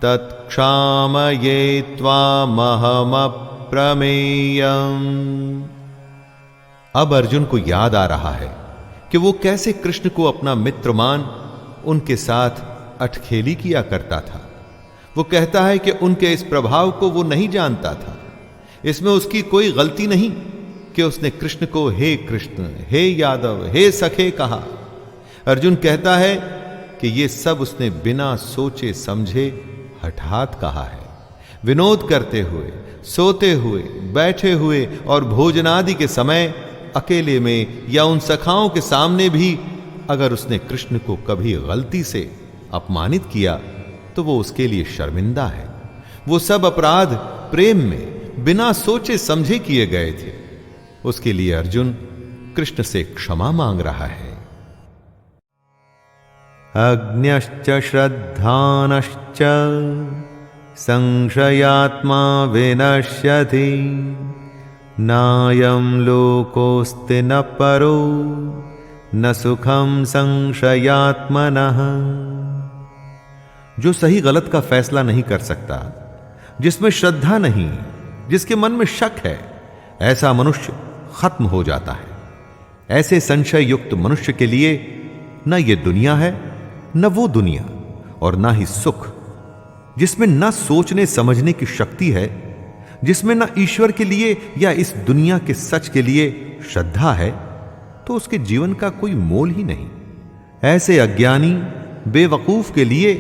तत्क्षामये त्वामहमप्रमेयम्। अब अर्जुन को याद आ रहा है कि वो कैसे कृष्ण को अपना मित्र मान उनके साथ अटखेली किया करता था। वो कहता है कि उनके इस प्रभाव को वो नहीं जानता था। इसमें उसकी कोई गलती नहीं कि उसने कृष्ण को हे कृष्ण हे यादव हे सखे कहा। अर्जुन कहता है कि ये सब उसने बिना सोचे समझे हठात कहा है। विनोद करते हुए, सोते हुए, बैठे हुए और भोजनादि के समय, अकेले में या उन सखाओं के सामने भी अगर उसने कृष्ण को कभी गलती से अपमानित किया तो वो उसके लिए शर्मिंदा है। वो सब अपराध प्रेम में बिना सोचे समझे किए गए थे। उसके लिए अर्जुन कृष्ण से क्षमा मांग रहा है। अग्न्यश्च श्रद्धानश्च संशयात्मा विनश्यति नायं लोकोऽस्ति न परो न सुखम संशयात्मनः। जो सही गलत का फैसला नहीं कर सकता, जिसमें श्रद्धा नहीं, जिसके मन में शक है, ऐसा मनुष्य खत्म हो जाता है। ऐसे संशय युक्त मनुष्य के लिए न ये दुनिया है न वो दुनिया, और ना ही सुख। जिसमें न सोचने समझने की शक्ति है, जिसमें न ईश्वर के लिए या इस दुनिया के सच के लिए श्रद्धा है, तो उसके जीवन का कोई मोल ही नहीं। ऐसे अज्ञानी बेवकूफ के लिए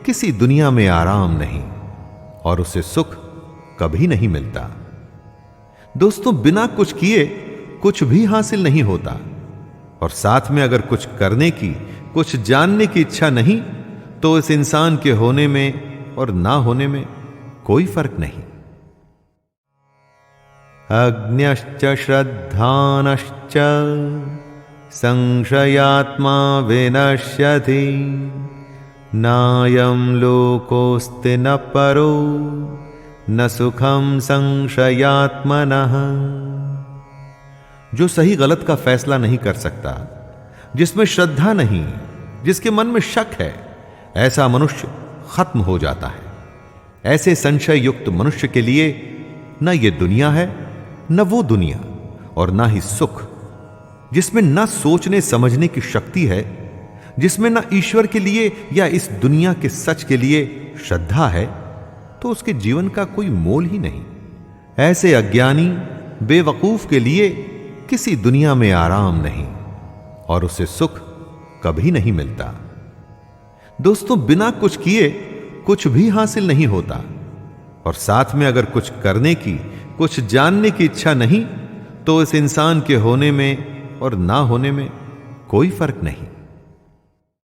किसी दुनिया में आराम नहीं और उसे सुख कभी नहीं मिलता। दोस्तों, बिना कुछ किए कुछ भी हासिल नहीं होता, और साथ में अगर कुछ करने की, कुछ जानने की इच्छा नहीं, तो इस इंसान के होने में और ना होने में कोई फर्क नहीं। अग्न्यश्च श्रद्धानश्च संशयात्मा विनश्यति नायं लोकोऽस्ति न परो न सुखम संशयात्मनः। जो सही गलत का फैसला नहीं कर सकता, जिसमें श्रद्धा नहीं, जिसके मन में शक है, ऐसा मनुष्य खत्म हो जाता है। ऐसे संशय युक्त मनुष्य के लिए न ये दुनिया है न वो दुनिया, और ना ही सुख। जिसमें न सोचने समझने की शक्ति है, जिसमें न ईश्वर के लिए या इस दुनिया के सच के लिए श्रद्धा है, तो उसके जीवन का कोई मोल ही नहीं। ऐसे अज्ञानी बेवकूफ के लिए किसी दुनिया में आराम नहीं और उसे सुख कभी नहीं मिलता। दोस्तों, बिना कुछ किए कुछ भी हासिल नहीं होता, और साथ में अगर कुछ करने की, कुछ जानने की इच्छा नहीं, तो इस इंसान के होने में और ना होने में कोई फर्क नहीं।